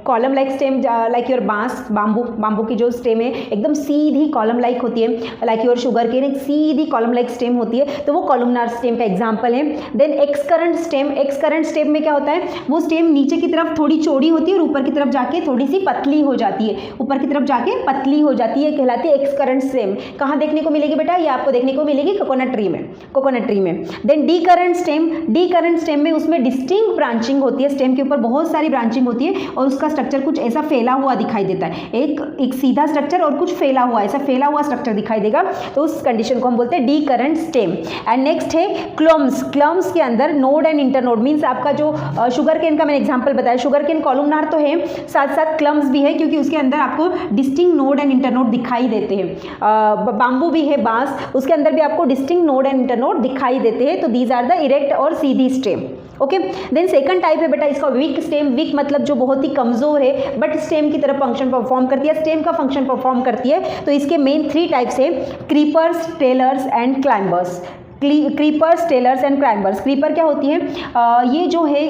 column like stem, like your बांस, बाम्बू की जो स्टेम है एकदम सीधी कॉलम लाइक होती है, लाइक योर शुगर केन एक सीधी कॉलम लाइक स्टेम होती है, तो वो कॉलमनार स्टेम का एग्जांपल है। Then excurrent stem. Excurrent stem में क्या होता है, वो स्टेम नीचे की तरफ थोड़ी चौड़ी होती है और ऊपर की तरफ जाके थोड़ी सी पतली हो जाती है, ऊपर की तरफ जाके पतली हो जाती है, कहलाती है एक्सकरेंट स्टेम। कहाँ देखने को मिलेगी बेटा? ये आपको देखने को मिलेगी कोकोनट ट्री में, कोकोनट ट्री में। Then decurrent stem. Decurrent stem में उसमें डिस्टिंक्ट ब्रांचिंग होती है, स्टेम के ऊपर बहुत सारी ब्रांचिंग होती है और उसका स्ट्रक्चर कुछ ऐसा फैला हुआ दिखाई देता है, एक सीधा स्ट्रक्चर और कुछ फैला हुआ, ऐसा फैला हुआ स्ट्रक्चर दिखाई देगा, तो उस कंडीशन को हम बोलते हैं डीकरेंट स्टेम। एंड नेक्स्ट है क्लम्स। क्लम्स के अंदर नोड एंड इंटरनोड, मींस आपका जो शुगर केन का मैंने एग्जांपल बताया, शुगर केन कॉलमनार तो है, साथ साथ क्लम्स भी है, क्योंकि उसके अंदर आपको डिस्टिंक्ट नोड एंड इंटरनोड दिखाई देते हैं। बाम्बू भी है, बांस, उसके अंदर भी आपको डिस्टिंक्ट नोड एंड इंटरनोड दिखाई देते हैं। तो दीज आर द इरेक्ट और सीधी stem. Okay. Then second type है बेटा इसका वीक स्टेम। वीक मतलब जो बहुत ही कमजोर है बट स्टेम की तरफ फंक्शन परफॉर्म करती है, स्टेम का फंक्शन परफॉर्म करती है। तो इसके मेन 3 टाइप्स है, creepers, trailers and climbers. Creepers, trailers and climbers. Creeper क्या होती है? ये जो है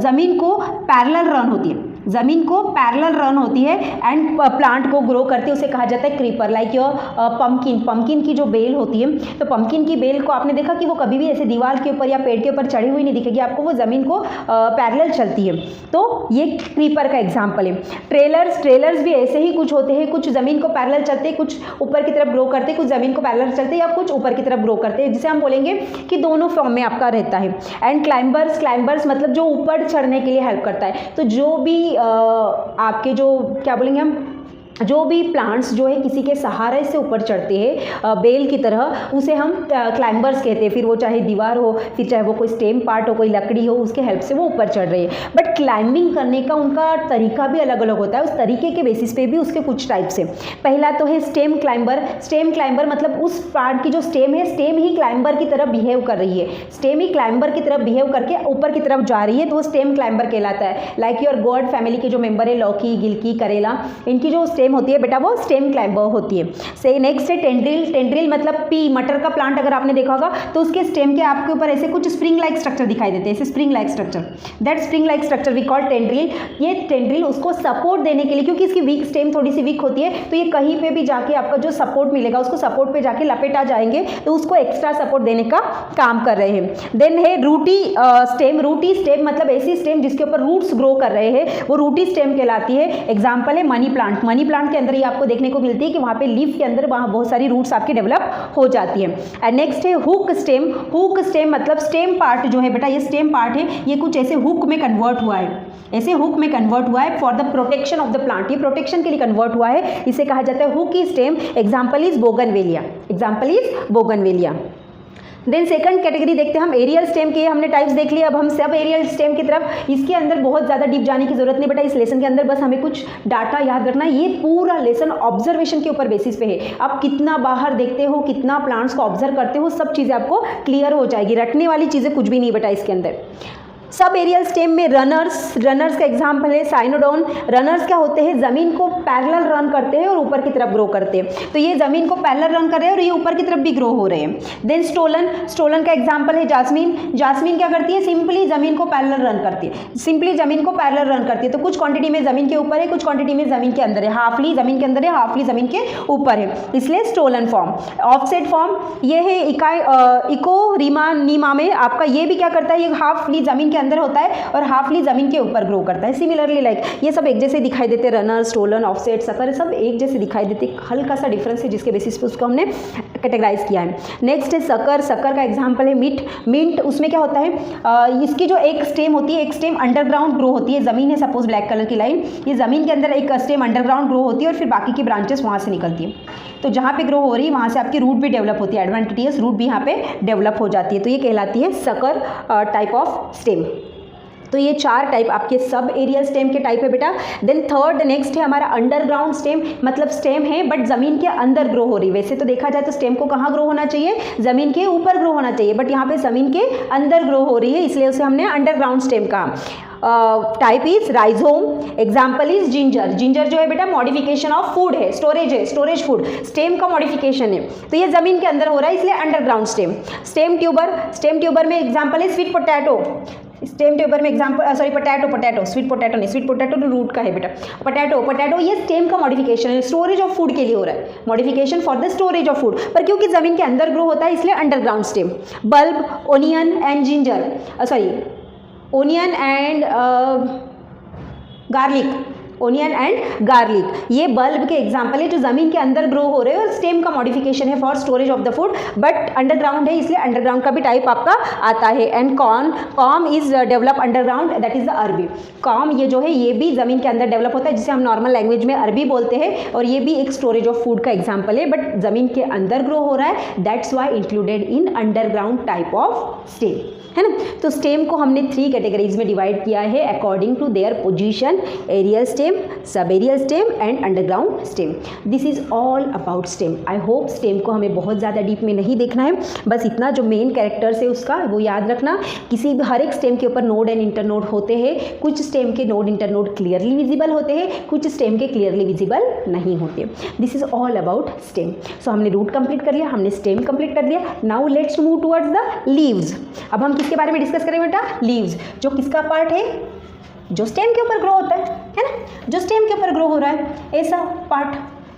ज़मीन को पैरेलल रन होती है, ज़मीन को पैरेलल रन होती है एंड प्लांट को ग्रो करते हैं, उसे कहा जाता है creeper. Like your pumpkin, pumpkin की जो बेल होती है, तो पम्पकिन की बेल को आपने देखा कि वो कभी भी ऐसे दीवार के ऊपर या पेड़ के ऊपर चढ़ी हुई नहीं दिखेगी आपको, वो ज़मीन को पैरेलल चलती है। तो ये क्रीपर का एग्जाम्पल है। ट्रेलर्स भी ऐसे ही कुछ होते हैं, कुछ ज़मीन को पैरेलल चलते हैं, कुछ ऊपर की तरफ ग्रो करते हैं, कुछ ज़मीन को पैरेलल चलते हैं या कुछ ऊपर की तरफ ग्रो करते हैं, जिसे हम बोलेंगे कि दोनों फॉर्म में आपका रहता है। एंड क्लाइंबर्स मतलब जो ऊपर चढ़ने के लिए हेल्प करता है। तो जो भी आपके जो क्या बोलेंगे हम, जो भी प्लांट्स जो है किसी के सहारे से ऊपर चढ़ते हैं बेल की तरह, उसे हम क्लाइंबर्स कहते हैं। फिर वो चाहे दीवार हो, फिर चाहे वो कोई स्टेम पार्ट हो, कोई लकड़ी हो, उसके हेल्प से वो ऊपर चढ़ रही है। बट क्लाइंबिंग करने का उनका तरीका भी अलग अलग होता है, उस तरीके के बेसिस पे भी उसके कुछ टाइप्स हैं। पहला तो है स्टेम क्लाइंबर। स्टेम क्लाइंबर मतलब उस पार्ट की जो स्टेम है, स्टेम ही क्लाइंबर की तरह बिहेव कर रही है, स्टेम ही क्लाइंबर की तरह बिहेव करके ऊपर की तरफ जा रही है, तो वो स्टेम क्लाइंबर कहलाता है। लाइक योर गोर्ड फैमिली के जो मेंबर है, लौकी, गिलकी, करेला, इनकी जो स्टेम होती है बेटा वो स्टेम क्लाइंबर होती है। से नेक्स्ट है टेंड्रिल। टेंड्रिल मतलब पी, मटर का प्लांट अगर आपने देखा होगा तो उसके स्टेम के आपके ऊपर ऐसे कुछ स्प्रिंग लाइक स्ट्रक्चर दिखाई देते हैं, ऐसे spring like structure, that spring like structure we call tendril. ये टेंड्रिल उसको सपोर्ट देने के लिए, क्योंकि इसकी वीक स्टेम थोड़ी सी वीक होती है, तो ये कहीं पे भी जाके आपका जो सपोर्ट मिलेगा उसको सपोर्ट पे जाके लपेटा जाएंगे, तो उसको एक्स्ट्रा सपोर्ट देने का काम कर रहे हैं। देन है रूटी स्टेम। रूटी स्टेम मतलब ऐसी स्टेम जिसके ऊपर रूट्स ग्रो कर रहे हैं, वो रूटी स्टेम कहलाती है। एग्जाम्पल है मनी प्लांट। मनी प्लांट के अंदर ये आपको देखने को मिलती है कि वहाँ पे लीफ के अंदर वहाँ बहुत सारी रूट्स आपकी डेवलप हो जाती है। एंड नेक्स्ट है हुक स्टेम। हुक स्टेम मतलब स्टेम पार्ट जो है बेटा, ये स्टेम पार्ट है, ये कुछ ऐसे हुक में कन्वर्ट हुआ है, ऐसे हुक में कन्वर्ट हुआ है for the protection of the plant, ये प्रोटेक्शन के लिए कन्वर्ट हुआ है, इसे कहा जाता है hook stem. Example is bougainvillea, example is bougainvillea. Then second category देखते हैं हम एरियल स्टेम के, हमने टाइप्स देख लिया, अब हम सब एरियल स्टेम की तरफ। इसके अंदर बहुत ज़्यादा डीप जाने की जरूरत नहीं बेटा, इस लेसन के अंदर बस हमें कुछ डाटा याद रखना है। ये पूरा लेसन ऑब्जर्वेशन के ऊपर बेसिस पे है, आप कितना बाहर देखते हो, कितना प्लांट्स को ऑब्जर्व करते हो, सब चीज़ें आपको क्लियर हो जाएगी। रटने वाली चीज़ें कुछ भी नहीं बेटा इसके अंदर। सब एरियल स्टेम में रनर्स का एग्जाम्पल है साइनोडोन। रनर्स क्या होते हैं, ज़मीन को पैरेलल रन करते हैं और ऊपर की तरफ ग्रो करते हैं। तो ये ज़मीन को पैरेलल रन कर रहे हैं और ये ऊपर की तरफ भी ग्रो हो रहे हैं। देन स्टोलन का एग्जाम्पल है जास्मीन क्या करती है, सिंपली ज़मीन को पैरेलल रन करती है, सिंपली ज़मीन को पैरेलल रन करती है। तो कुछ क्वांटिटी में ज़मीन के ऊपर है, कुछ क्वांटिटी में ज़मीन के अंदर है, हाफली ज़मीन के अंदर है, हाफली ज़मीन के ऊपर है, इसलिए स्टोलन फॉर्म। ऑफसेट फॉर्म ये है इकोरीमा में आपका, ये भी क्या करता है, ये हाफली ज़मीन के अंदर होता है और हाफली ज़मीन के ऊपर ग्रो करता है। सिमिलरली लाइक ये सब एक जैसे दिखाई देते, रनर, स्टोलन, ऑफसेट, सकर, सब एक जैसे दिखाई देते, हल्का सा डिफरेंस है जिसके बेसिस पे उसको हमने कैटेगराइज किया है। नेक्स्ट है सकर का एग्जांपल है मिंट। उसमें क्या होता है, इसकी जो एक स्टेम होती है, एक स्टेम अंडरग्राउंड ग्रो होती है, ज़मीन है सपोज ब्लैक कलर की लाइन, ये ज़मीन के अंदर एक स्टेम अंडरग्राउंड ग्रो होती है और फिर बाकी की ब्रांचेस वहाँ से निकलती है। तो जहाँ पे ग्रो हो रही है वहाँ से आपकी रूट भी डेवलप होती है, एडवांटेजियस रूट भी यहाँ पे डेवलप हो जाती है। तो ये कहलाती है सकर टाइप ऑफ स्टेम। तो ये 4 टाइप आपके सब एरियल स्टेम के टाइप है बेटा। देन थर्ड नेक्स्ट है हमारा अंडरग्राउंड स्टेम, मतलब स्टेम है बट ज़मीन के अंदर ग्रो हो रही। वैसे तो देखा जाए तो स्टेम को कहाँ ग्रो होना चाहिए, ज़मीन के ऊपर ग्रो होना चाहिए, बट यहाँ पे ज़मीन के अंदर ग्रो हो रही है, इसलिए उसे हमने अंडरग्राउंड स्टेम कहा। Type is rhizome, example is ginger जो है बेटा मॉडिफिकेशन ऑफ फूड है, स्टोरेज फूड, स्टेम का मॉडिफिकेशन है, तो ये ज़मीन के अंदर हो रहा है इसलिए अंडरग्राउंड स्टेम। स्टेम ट्यूबर में एग्जाम्पल है स्वीट पोटैटो, स्टेम ट्यूबर में एग्जाम्पल स्वीट पोटैटो तो रूट का है बेटा। पोटैटो ये स्टेम का मॉडिफिकेशन है, स्टोरेज ऑफ फूड के लिए हो रहा है, modification for the storage of food, पर क्योंकि ज़मीन के अंदर ग्रो होता है इसलिए underground stem. Bulb, onion and garlic, ये बल्ब के एग्जाम्पल है जो ज़मीन के अंदर ग्रो हो रहे हैं और स्टेम का मॉडिफिकेशन है for storage of the food, but underground है इसलिए अंडरग्राउंड का भी टाइप आपका आता है। And corn is develop underground, that is the अरबी। कॉर्न ये जो है ये भी ज़मीन के अंदर डेवलप होता है, जिसे हम नॉर्मल लैंग्वेज में अरबी बोलते हैं, और ये भी एक स्टोरेज ऑफ फूड का एग्जाम्पल है, बट ज़मीन के अंदर ग्रो हो रहा है, that's why included in underground type of stem, है ना। तो स्टेम को हमने 3 कैटेगरीज में डिवाइड किया है according to their position, aerial stem, sub aerial stem and underground stem. This is all about stem. I hope stem को हमें बहुत ज़्यादा डीप में नहीं देखना है, बस इतना जो मेन कैरेक्टर्स है उसका वो याद रखना। हर एक स्टेम के ऊपर नोड एंड इंटरनोड होते हैं, कुछ स्टेम के नोड इंटरनोड क्लियरली विजिबल होते हैं, कुछ स्टेम के क्लियरली विजिबल नहीं होते। This is all about stem. So हमने रूट कंप्लीट कर लिया, हमने स्टेम कंप्लीट कर लिया। Now let's move towards the leaves. अब हम किसके बारे में डिस्कस करेंगे बेटा, लीव्स, जो किसका पार्ट है, जो स्टेम के ऊपर ग्रो होता है ना, जो स्टेम के ऊपर ग्रो हो रहा है, ऐसा पार्ट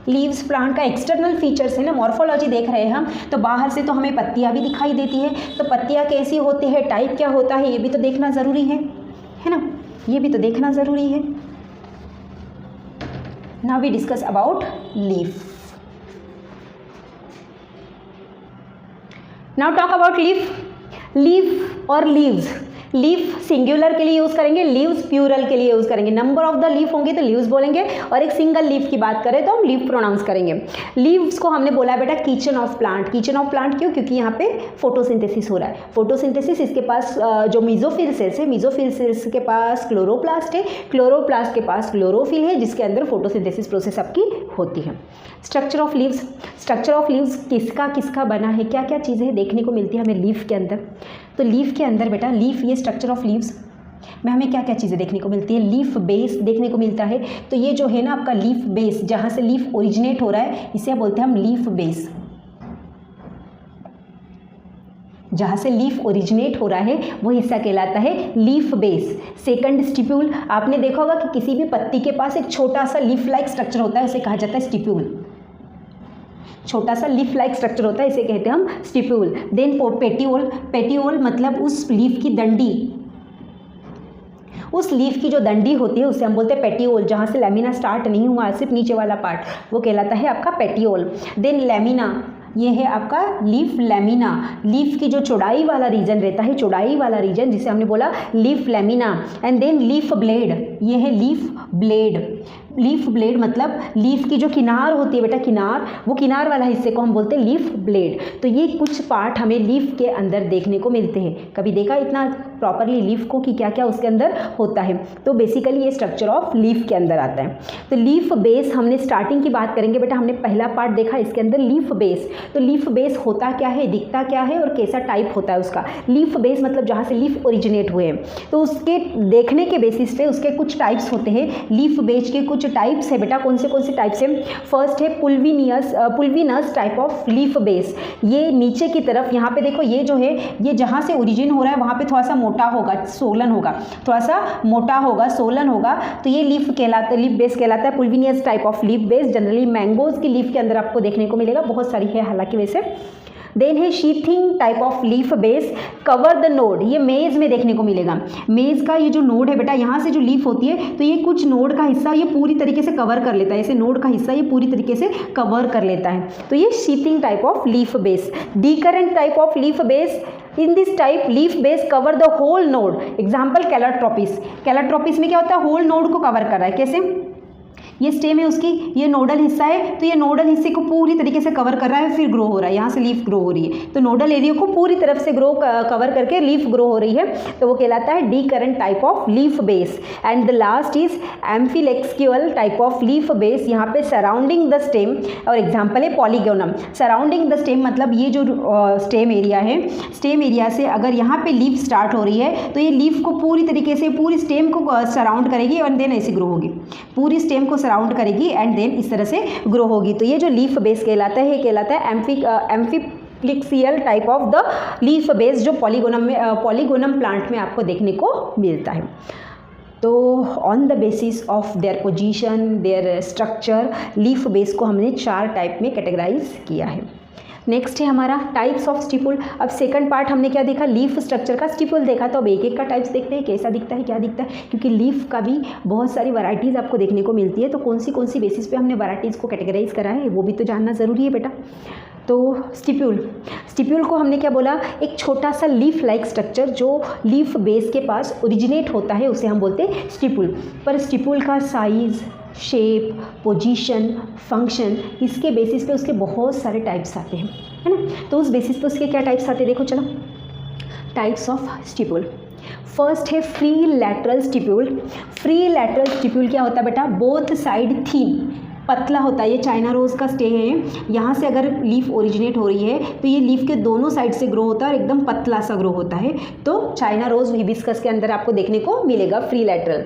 लीव्स प्लांट का एक्सटर्नल फीचर्स है ना। मॉर्फोलॉजी देख रहे हैं हम, तो बाहर से तो हमें पत्तियां भी दिखाई देती है, तो पत्तियां कैसी होती है, टाइप क्या होता है, ये भी तो देखना ज़रूरी है ना, ये भी तो देखना ज़रूरी है। Now we discuss about leaf. Now talk about leaf और लीव्स। लीफ सिंगुलर के लिए यूज़ करेंगे, लीव्स प्लूरल के लिए यूज़ करेंगे। नंबर ऑफ द लीफ होंगे तो लीव्स बोलेंगे, और एक सिंगल लीफ की बात करें तो हम लीफ प्रोनाउंस करेंगे। लीव्स को हमने बोला बेटा kitchen of plant. Kitchen of plant क्यों, क्योंकि यहाँ पे फोटोसिंथेसिस हो रहा है। फोटोसिंथेसिस, इसके पास जो मीजोफिल सेल्स है, मीजोफिल सेल्स के पास क्लोरोप्लास्ट है, क्लोरोप्लास्ट के पास क्लोरोफिल है, जिसके अंदर फोटोसिंथेसिस प्रोसेस आपकी होती है। स्ट्रक्चर ऑफ लीव्स किसका किसका बना है, क्या क्या चीज़ें देखने को मिलती है हमें लीफ के अंदर। तो लीफ के अंदर बेटा, लीफ ये स्ट्रक्चर ऑफ लीव्स में हमें क्या क्या चीज़ें देखने को मिलती है, लीफ बेस देखने को मिलता है। तो ये जो है ना आपका लीफ बेस, जहाँ से लीफ ओरिजिनेट हो रहा है, इसे बोलते हैं हम लीफ बेस। जहाँ से लीफ ओरिजिनेट हो रहा है वो हिस्सा कहलाता है लीफ बेस। सेकंड स्टिप्यूल, आपने देखा होगा कि किसी भी पत्ती के पास एक छोटा सा लीफ लाइक स्ट्रक्चर होता है, उसे कहा जाता है स्टिप्यूल। छोटा सा लीफ लाइक स्ट्रक्चर होता है, इसे कहते हैं हम स्टिप्यूल। देन पेटियोल मतलब उस लीफ की डंडी, उस लीफ की जो डंडी होती है उसे हम बोलते हैं पेटियोल। जहाँ से लैमिना स्टार्ट नहीं हुआ, सिर्फ नीचे वाला पार्ट, वो कहलाता है आपका पेटियोल। देन ये है आपका लीफ लैमिना, लीफ की जो चौड़ाई वाला रीजन रहता है, चौड़ाई वाला रीजन जिसे हमने बोला leaf lamina. And then leaf blade, ये है लीफ ब्लेड। लीफ ब्लेड मतलब लीफ की जो किनार होती है बेटा, किनार, वो किनार वाला हिस्से को हम बोलते हैं लीफ ब्लेड। तो ये कुछ पार्ट हमें लीफ के अंदर देखने को मिलते हैं। कभी देखा इतना प्रॉपरली लीफ को कि क्या क्या उसके अंदर होता है? तो बेसिकली ये स्ट्रक्चर ऑफ लीफ के अंदर आता है। तो लीफ बेस हमने स्टार्टिंग की बात करेंगे बेटा, हमने पहला पार्ट देखा इसके अंदर लीफ बेस। तो लीफ बेस होता क्या है, दिखता क्या है और कैसा टाइप होता है उसका? लीफ बेस मतलब जहाँ से लीफ ओरिजिनेट हुए हैं, तो उसके देखने के बेसिस पे उसके कुछ टाइप्स होते हैं। लीफ बेस के कुछ टाइप्स है बेटा, कौन से टाइप्स है? फर्स्ट है पुल्विनस टाइप ऑफ लीफ बेस। ये नीचे की तरफ, यहाँ पे देखो, ये जो है ये जहाँ से ओरिजिन हो रहा है वहाँ पे थोड़ा सा मोटा होगा, सोलन होगा, थोड़ा सा मोटा होगा, सोलन होगा, तो ये लीफ बेस कहलाता है। Pulvinus type of leaf base generally mangoes की लीफ के अंदर आपको देखने को मिलेगा, बहुत सारी है हालांकि वैसे। देन है sheathing type of leaf base, cover the node, ये मेज में देखने को मिलेगा। मेज का ये जो नोड है बेटा, यहाँ से जो लीफ होती है तो ये कुछ नोड का हिस्सा ये पूरी तरीके से कवर कर लेता है, ऐसे नोड का हिस्सा ये पूरी तरीके से कवर कर लेता है, तो ये sheathing type of leaf base. Decurrent type of leaf base, in this type leaf base cover the whole node. Example Calotropis, Calotropis में क्या होता है? होल नोड को कवर कर रहा है। कैसे? ये स्टेम है उसकी, ये नोडल हिस्सा है, तो ये नोडल हिस्से को पूरी तरीके से कवर कर रहा है, फिर ग्रो हो रहा है, यहाँ से लीफ ग्रो हो रही है, तो नोडल एरिया को पूरी तरफ से कवर करके लीफ ग्रो हो रही है, तो वो कहलाता है decurrent type of leaf base. And the last is amplexicaul type of leaf base, यहाँ पे सराउंडिंग द स्टेम, और एग्जाम्पल है पॉलीगोनम। सराउंडिंग द स्टेम मतलब ये जो स्टेम एरिया है, स्टेम एरिया से अगर यहाँ पे लीफ स्टार्ट हो रही है तो ये लीफ को पूरी तरीके से पूरी स्टेम को सराउंड करेगी एंड देन ऐसे ग्रो होगी, पूरी स्टेम को सराउंड करेगी एंड देन इस तरह से ग्रो होगी। तो ये जो लीफ बेस कहलाता है, कहलाता है amplexicaul type of the leaf base, जो पॉलीगोनम प्लांट में आपको देखने को मिलता है। तो on the basis of their position, their structure, leaf base को हमने 4 टाइप में कैटेगराइज किया है। नेक्स्ट है हमारा टाइप्स ऑफ स्टिपुल। अब सेकंड पार्ट हमने क्या देखा? लीफ स्ट्रक्चर का, स्टिपुल देखा, तो अब एक एक का टाइप्स देखते हैं, कैसा दिखता है, क्या दिखता है, क्योंकि लीफ का भी बहुत सारी वैरायटीज़ आपको देखने को मिलती है, तो कौन सी बेसिस पे हमने वैरायटीज़ को कैटेगराइज करा है वो भी तो जानना ज़रूरी है बेटा। तो स्टिप्यूल को हमने क्या बोला? एक छोटा सा लीफ लाइक स्ट्रक्चर जो लीफ बेस के पास ओरिजिनेट होता है उसे हम बोलते हैं स्टिपुल। पर स्टिपुल का साइज़, शेप, पोजीशन, फंक्शन, इसके बेसिस पे उसके बहुत सारे टाइप्स आते हैं, है ना? तो उस बेसिस पे उसके क्या टाइप्स आते हैं देखो, चलो। टाइप्स ऑफ स्टिपुल, फर्स्ट है free lateral stipule. Free lateral stipule क्या होता है बेटा? बोथ साइड थिन, पतला होता है। ये चाइना रोज़ का स्टे है, यहाँ से अगर लीफ ओरिजिनेट हो रही है तो ये लीफ के दोनों साइड से ग्रो होता है और एकदम पतला सा ग्रो होता है, तो चाइना रोज़ हिबिस्कस के अंदर आपको देखने को मिलेगा फ्री लैटरल।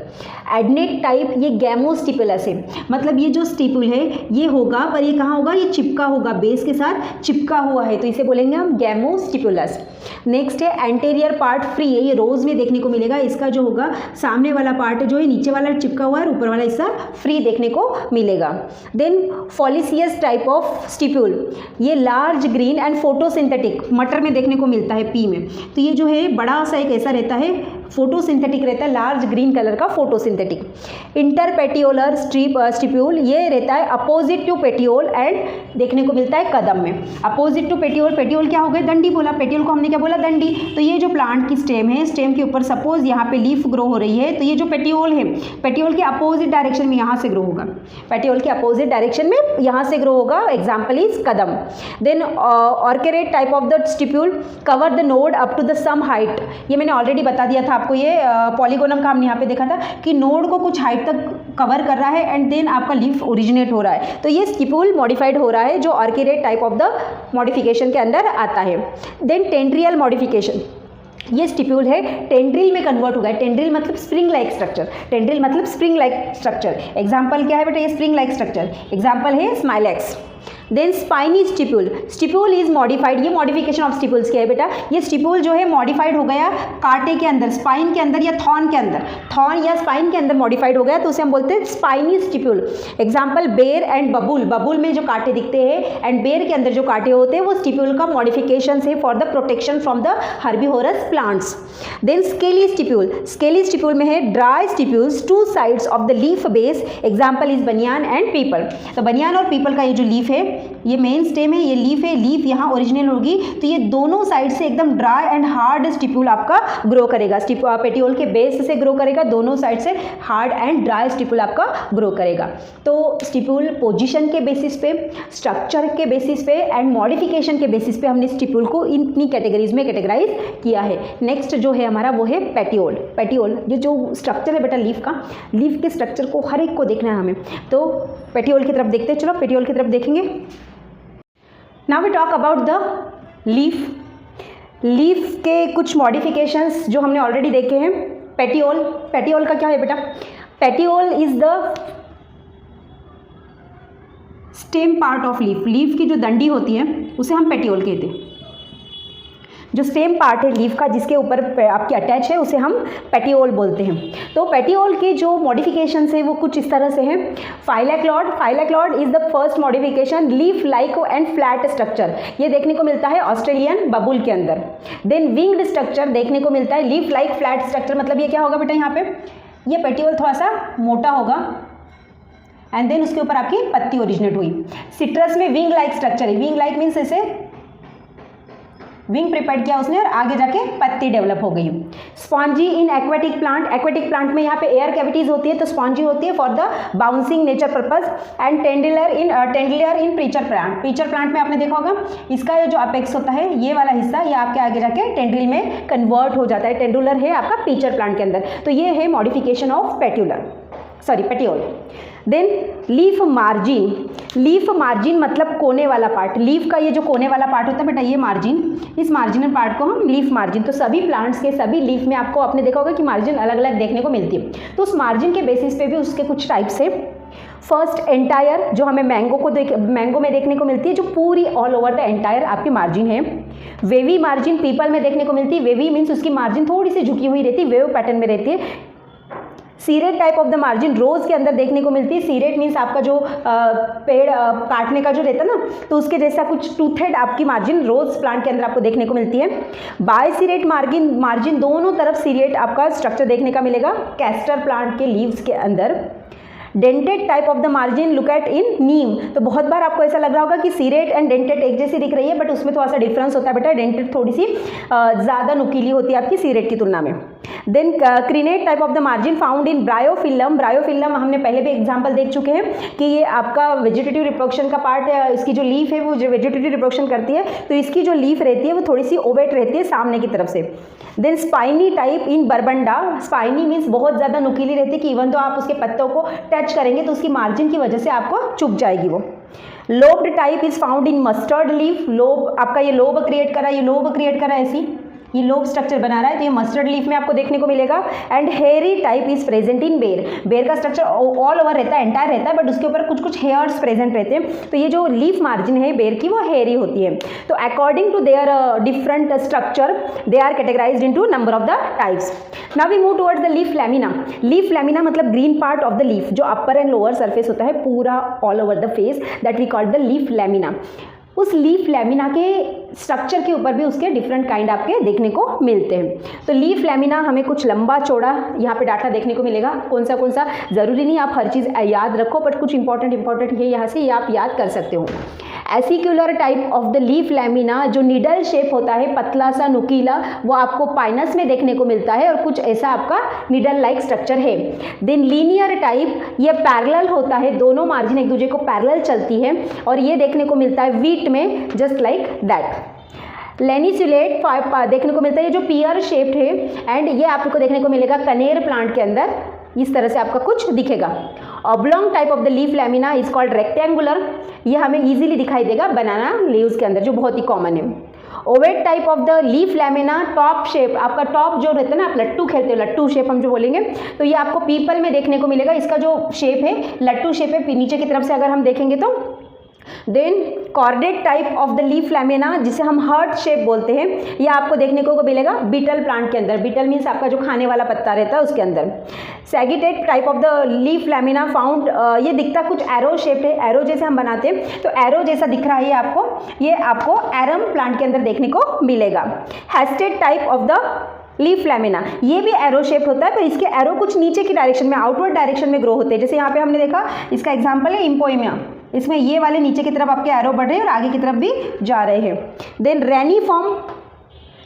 एडनेट टाइप, ये गैमोस्टिपुलस है, मतलब ये जो स्टिपुल है ये होगा, पर ये कहाँ होगा? ये चिपका होगा, बेस के साथ चिपका हुआ है, तो इसे बोलेंगे हम गैमोस्टिपुलस। नेक्स्ट है एंटेरियर पार्ट फ्री है, ये रोज़ में देखने को मिलेगा। इसका जो होगा सामने वाला पार्ट जो है, नीचे वाला चिपका हुआ है, ऊपर वाला हिस्सा फ्री देखने को मिलेगा। देन फॉलिसियस टाइप ऑफ स्टिप्यूल, ये लार्ज ग्रीन एंड फोटोसिंथेटिक, मटर में देखने को मिलता है, पी में, तो ये जो है बड़ा सा एक ऐसा रहता है, फोटोसिंथेटिक रहता है, लार्ज ग्रीन कलर का फोटोसिंथेटिक। इंटरपेटियोलर स्टिप्यूल, ये रहता है अपोजिट टू पेटियोल एंड देखने को मिलता है कदम में। अपोजिट टू पेटियोल, पेटियोल क्या हो गए? डंडी बोला, पेटियोल को हमने क्या बोला? डंडी। तो ये जो प्लांट की स्टेम है, स्टेम के ऊपर सपोज यहाँ पे लीफ ग्रो हो रही है, तो ये जो पेटियोल है, पेटियोल के अपोजिट डायरेक्शन में यहाँ से ग्रो होगा, पेटियोल के अपोजिट डायरेक्शन में यहाँ से ग्रो होगा, example is kadam. Then ochreate type of the stipule, cover the node up to the some height, ये मैंने ऑलरेडी बता दिया था आपको, ये पॉलीगोनम का हमने यहाँ पे देखा था कि नोड को कुछ हाइट तक कवर कर रहा है एंड देन आपका लीफ ओरिजिनेट हो रहा है, तो ये स्टिप्यूल मॉडिफाइड हो रहा है, जो ऑर्किडेट टाइप ऑफ द मॉडिफिकेशन के अंदर आता है। देन टेंड्रियल मॉडिफिकेशन, ये स्टिप्यूल है टेंड्रिल में कन्वर्ट हो गया। टेंड्रिल मतलब स्प्रिंग लाइक स्ट्रक्चर, टेंड्रिल मतलब स्प्रिंग लाइक स्ट्रक्चर। एग्जाम्पल क्या है बेटा? ये स्प्रिंग लाइक स्ट्रक्चर, एग्जाम्पल है Smilax. Then spiny stipule, stipule is modified, ये मॉडिफिकेशन ऑफ स्टिप्यूल्स क्या है बेटा? ये स्टिप्यूल जो है मॉडिफाइड हो गया कांटे के अंदर, स्पाइन के अंदर या थॉर्न के अंदर, थॉर्न या स्पाइन के अंदर मॉडिफाइड हो गया, तो उसे हम बोलते हैं स्पाइनी स्टिप्यूल। एग्जाम्पल बेर एंड बबूल, बबूल में जो कांटे दिखते हैं एंड बेर के अंदर जो कांटे होते हैं वो स्टिप्यूल का मॉडिफिकेशन है for the protection from the herbivorous plants. Then scaly stipule, scaly stipule में है dry stipules two sides of the leaf base, example is banyan and peepal. तो बनियान और पीपल का ये जो लीफ है ये मेन स्टेम है, ये लीफ है, लीफ यहाँ ओरिजिनल होगी, तो ये दोनों साइड से एकदम ड्राई एंड हार्ड स्टिप्यूल आपका ग्रो करेगा, पेटियोल के बेस से ग्रो करेगा, दोनों साइड से हार्ड एंड ड्राई स्टिप्यूल आपका ग्रो करेगा। तो स्टिप्यूल पोजीशन के बेसिस पे, स्ट्रक्चर के बेसिस पे एंड मॉडिफिकेशन के बेसिस पे हमने स्टिप्यूल को इतनी कैटेगरीज में कैटेगराइज किया है। नेक्स्ट जो है हमारा वो है पेटियोल। पेटियोल ये जो स्ट्रक्चर है बेटा लीफ का, लीफ के स्ट्रक्चर को हर एक को देखना है हमें, तो पेटियोल की तरफ देखते हैं। चलो पेटियोल की तरफ देखेंगे। Now we talk about the leaf. Leaf के कुछ मॉडिफिकेशंस जो हमने ऑलरेडी देखे हैं। पेटियोल, पेटियोल का क्या है बेटा? Petiole is the stem part of leaf. Leaf की जो डंडी होती है उसे हम पेटियोल कहते हैं। जो स्टेम पार्ट है लीफ का जिसके ऊपर आपकी अटैच है उसे हम पेटियोल बोलते हैं। तो पेटियोल के जो मॉडिफिकेशंस है वो कुछ इस तरह से हैं। Phylloclade, phylloclade is the first modification, leaf like and flat structure, ये देखने को मिलता है ऑस्ट्रेलियन बबुल के अंदर। देन विंग्ड स्ट्रक्चर देखने को मिलता है, लीफ लाइक फ्लैट स्ट्रक्चर, मतलब ये क्या होगा बेटा, यहाँ पे ये पेटियोल थोड़ा सा मोटा होगा एंड देन उसके ऊपर आपकी पत्ती ओरिजिनेट हुई। सिट्रस में विंग लाइक स्ट्रक्चर है, विंग लाइक मीन्स ऐसे विंग प्रिपेयर किया उसने और आगे जाके पत्ती डेवलप हो गई। Spongy in aquatic plant, aquatic plant में यहाँ पे एयर कैविटीज होती है तो स्पॉन्जी होती है for the bouncing nature purpose. And tendrillar in pitcher plant, pitcher plant में आपने देखा होगा इसका जो अपेक्स होता है ये वाला हिस्सा, ये आपके आगे जाके टेंड्रिल में कन्वर्ट हो जाता है, टेंडुलर है आपका प्रीचर प्लांट के अंदर। तो ये है modification of petiole. Then leaf margin, leaf margin मतलब कोने वाला पार्ट, लीफ का ये जो कोने वाला पार्ट होता है बेटा ये मार्जिन, इस मार्जिनल पार्ट को हम लीफ मार्जिन। तो सभी प्लांट्स के सभी लीफ में आपको आपने देखा होगा कि मार्जिन अलग अलग देखने को मिलती है, तो उस मार्जिन के बेसिस पे भी उसके कुछ टाइप्स है। फर्स्ट एंटायर, जो हमें मैंगो में देखने को मिलती है, जो पूरी ऑल ओवर द एंटायर आपकी मार्जिन है। वेवी मार्जिन पीपल में देखने को मिलती है, वेवी मीन्स उसकी मार्जिन थोड़ी सी झुकी हुई रहती है, वेव पैटर्न में रहती है। सीरेट टाइप ऑफ द मार्जिन रोज के अंदर देखने को मिलती है। सीरेट मीन्स आपका जो पेड़ काटने का जो रहता है ना, तो उसके जैसा कुछ टूथेड आपकी मार्जिन रोज प्लांट के अंदर आपको देखने को मिलती है। बाय सीरेट मार्जिन दोनों तरफ सीरेट आपका स्ट्रक्चर देखने का मिलेगा कैस्टर प्लांट के लीव्स के अंदर। Dentate type of the margin look at in neem, तो बहुत बार आपको ऐसा लग रहा होगा कि सीरेट एंड डेंटेड एक जैसी दिख रही है, बट उसमें थोड़ा सा डिफरेंस होता है बेटा, डेंटेड थोड़ी सी ज़्यादा नुकीली होती है आपकी सीरेट की तुलना में। Then crenate type of the margin found in Bryophyllum, Bryophyllum हमने पहले भी एग्जांपल देख चुके हैं कि ये आपका वेजिटेटिव रिप्रोडक्शन का पार्ट है, इसकी जो लीफ है वो वेजिटेटिव रिप्रोडक्शन करती है, तो इसकी जो लीफ रहती है वो थोड़ी सी ओवेट रहती है सामने की तरफ से। Then spiny type in barbanda, spiny means बहुत ज़्यादा नुकीली रहती है कि इवन तो आप उसके पत्तों को टच करेंगे तो उसकी मार्जिन की वजह से आपको चुभ जाएगी वो। Lobed type is found in mustard leaf, lobe आपका ये लोब क्रिएट करा ऐसी ये लोब स्ट्रक्चर बना रहा है, तो ये मस्टर्ड लीफ में आपको देखने को मिलेगा। And hairy type is present in बेर, बेर का स्ट्रक्चर ऑल ओवर रहता है, एंटायर रहता है, बट उसके ऊपर कुछ हेयर्स प्रेजेंट रहते हैं, तो ये जो लीफ मार्जिन है बेर की वो हेयरी होती है। तो according to their different structure they are categorized into number of the types. Now we move towards the leaf lamina. Leaf lamina मतलब green part of the leaf, जो अपर एंड लोअर सरफेस होता है पूरा all over the face, that we call the leaf lamina. उस लीफ लैमिना के स्ट्रक्चर के ऊपर भी उसके डिफरेंट काइंड आपके देखने को मिलते हैं। तो लीफ लैमिना हमें कुछ लंबा चौड़ा यहाँ पे डाटा देखने को मिलेगा, कौन सा ज़रूरी नहीं आप हर चीज़ याद रखो, बट कुछ इंपॉर्टेंट है यहाँ से, ये आप याद कर सकते हो। Acicular type of the leaf lamina, जो निडल शेप होता है पतला सा नुकीला, वो आपको पाइनस में देखने को मिलता है और कुछ ऐसा आपका निडल लाइक स्ट्रक्चर है। देन लीनियर टाइप, ये पैरेलल होता है, दोनों मार्जिन एक दूसरे को पैरेलल चलती है और ये देखने को मिलता है वीट में, जस्ट लाइक दैट। लेनिसुलेट देखने को मिलता है, ये जो पियर शेप्ड है, एंड ये आपको देखने को मिलेगा कनेर प्लांट के अंदर, इस तरह से आपका कुछ दिखेगा। Oblong type of the leaf lamina is called rectangular, ये हमें इजीली दिखाई देगा बनाना लीव्स के अंदर, जो बहुत ही कॉमन है। Ovett type of the leaf lamina, top shape, आपका टॉप जो रहता है ना, आप लट्टू खेलते हो, लट्टू शेप हम जो बोलेंगे, तो ये आपको पीपल में देखने को मिलेगा। इसका जो शेप है लट्टू शेप है, नीचे की तरफ से अगर हम देखेंगे तो। Then cordate type of the leaf lamina, जिसे हम हार्ट शेप बोलते हैं, यह आपको देखने को मिलेगा बीटल प्लांट के अंदर। बीटल मीन्स आपका जो खाने वाला पत्ता रहता है उसके अंदर। Sagittate type of the leaf lamina found, ये दिखता कुछ एरो शेप है, एरो जैसे हम बनाते हैं तो एरो जैसा दिख रहा है ये आपको एरम प्लांट के अंदर देखने को मिलेगा। Hastate type of the leaf lamina, ये भी एरो शेप होता है, पर इसके एरो कुछ नीचे की डायरेक्शन में, आउटवर्ड डायरेक्शन में ग्रो होते हैं। जैसे यहाँ पे हमने देखा, इसका एग्जांपल है इम्पोइमिया, इसमें ये वाले नीचे की तरफ आपके एरो बढ़ रहे हैं और आगे की तरफ भी जा रहे हैं। देन रेनिफॉर्म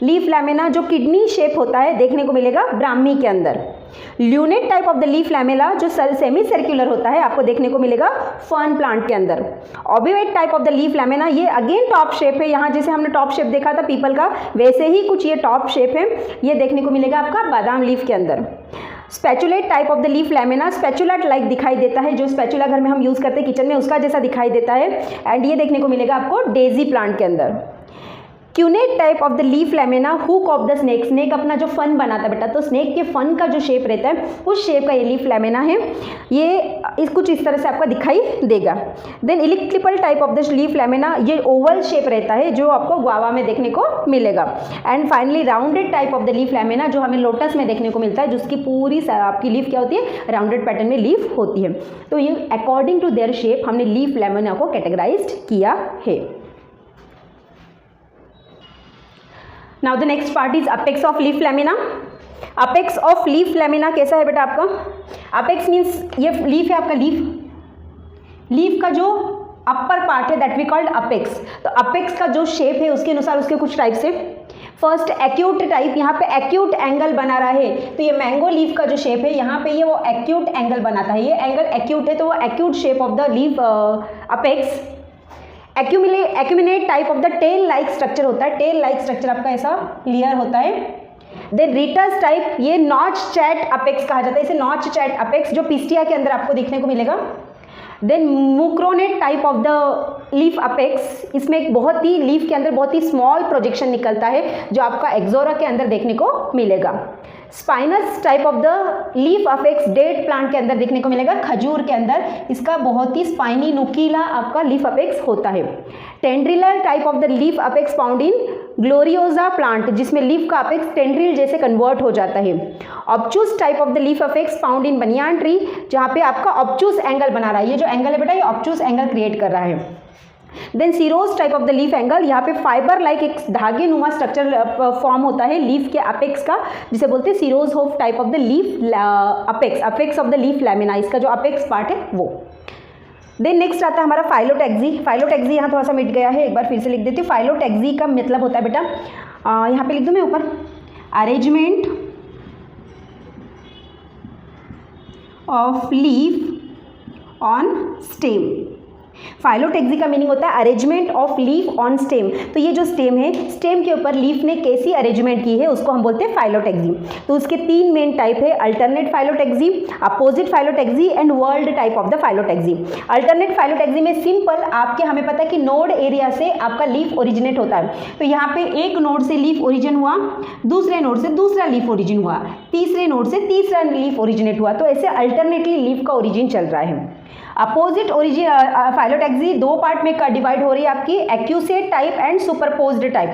लीफ लैमिना जो किडनी शेप होता है देखने को मिलेगा ब्राह्मी के अंदर। Lunate type of the leaf lamella जो सेमी सर्कुलर होता है आपको देखने को मिलेगा फर्न प्लांट के अंदर। Obovate type of the leaf lamina ये अगेन टॉप शेप है, यहाँ जैसे हमने टॉप शेप देखा था पीपल का वैसे ही कुछ ये टॉप शेप है, ये देखने को मिलेगा आपका बादाम लीफ के अंदर। Spatulate type of the leaf lamina spatulate like दिखाई देता है, जो स्पैचुला घर में हम यूज़ करते हैं किचन में उसका जैसा दिखाई देता है, एंड ये देखने को मिलेगा आपको डेजी प्लांट के अंदर। QNet type of the leaf lamina hook of the snake, snake अपना जो फन बनाता है बेटा, तो स्नेक के फन का जो शेप रहता है उस शेप का ये लीफ लैमिना है, ये कुछ इस तरह से आपका दिखाई देगा। Then elliptical type of the leaf lamina ये ओवल शेप रहता है जो आपको गुआवा में देखने को मिलेगा। And finally rounded type of the leaf lamina जो हमें लोटस में देखने को मिलता है, जिसकी पूरी आपकी लीफ क्या होती है, राउंडेड पैटर्न में लीफ होती है। तो ये अकॉर्डिंग टू देयर शेप हमने लीफ लैमिना को कैटेगराइज्ड किया है। Now the next part is apex of leaf lamina. Apex of leaf lamina कैसा है बेटा आपका, अपेक्स मीन्स ये लीफ है आपका, लीफ का जो अपर पार्ट है दैट वी कॉल्ड अपेक्स। तो अपेक्स का जो शेप है उसके अनुसार उसके कुछ टाइप्स है। फर्स्ट एक्यूट टाइप, यहाँ पे एक्यूट एंगल बना रहा है, तो ये मैंगो लीफ का जो शेप है यहाँ पे ये वो एक्यूट एंगल बनाता है, ये एंगल एक्यूट है तो वो acute shape of the leaf apex. Acuminate type of the tail like structure होता है, टेल लाइक स्ट्रक्चर आपका ऐसा क्लियर होता है। देन रिटस टाइप ये नॉच चैट अपेक्स कहा जाता है, इसे नॉच चैट अपेक्स जो पिस्टिया के अंदर आपको देखने को मिलेगा। Then mucronate type of the leaf apex, इसमें एक बहुत ही लीफ के अंदर बहुत ही स्मॉल प्रोजेक्शन निकलता है जो आपका एक्सोरा के अंदर देखने को मिलेगा। Spinous type of the leaf apex date plant के अंदर देखने को मिलेगा, खजूर के अंदर इसका बहुत ही स्पाइनी नुकीला आपका लीफ अपेक्स होता है। Tendrillar type of the leaf apex found in Gloriosa plant जिसमें लीफ का अपेक्स टेंड्रिल जैसे कन्वर्ट हो जाता है। Obtuse type of the leaf apex found in banyan tree जहाँ पे आपका ऑब्चूस एंगल बना रहा है, ये जो एंगल है बेटा ये ऑब्चूस एंगल क्रिएट कर रहा है। Then cirrhose type of the leaf angle, यहाँ पे फाइबर लाइक एक धागे नुमा स्ट्रक्चर फॉर्म होता है लीफ के अपेक्स का, जिसे बोलते हैं cirrhose of type of the leaf apex of the leaf lamina, इसका जो अपेक्स पार्ट है वो। देन नेक्स्ट आता है हमारा फाइलोटैक्सी। फाइलोटैक्सी यहाँ थोड़ा सा मिट गया है, एक बार फिर से लिख देती हूँ। फाइलोटैक्सी का मतलब होता है बेटा, यहाँ पे लिख दूँ मैं ऊपर, arrangement of leaf on stem. Phyllotaxy का मीनिंग होता है arrangement of leaf on stem. तो ये जो स्टेम है, स्टेम के ऊपर लीफ ने कैसी अरेंजमेंट की है उसको हम बोलते हैं फाइलोटैक्सी। तो उसके तीन मेन टाइप है, alternate phyllotaxy, opposite phyllotaxy and world type of the phyllotaxy. Alternate phyllotaxy में सिंपल आपके हमें पता है कि नोड एरिया से आपका लीफ ओरिजिनेट होता है। तो यहाँ पे एक नोड से लीफ ओरिजिन हुआ, दूसरे नोड से दूसरा लीफ ओरिजिन हुआ, तीसरे नोड से तीसरा लीफ ओरिजिनेट हुआ, तो ऐसे अल्टरनेटली लीफ का ओरिजिन चल रहा है। अपोजिट ओरिजिन फाइलोटैक्सी दो पार्ट में डिवाइड हो रही है आपकी, decussate type and superposed type.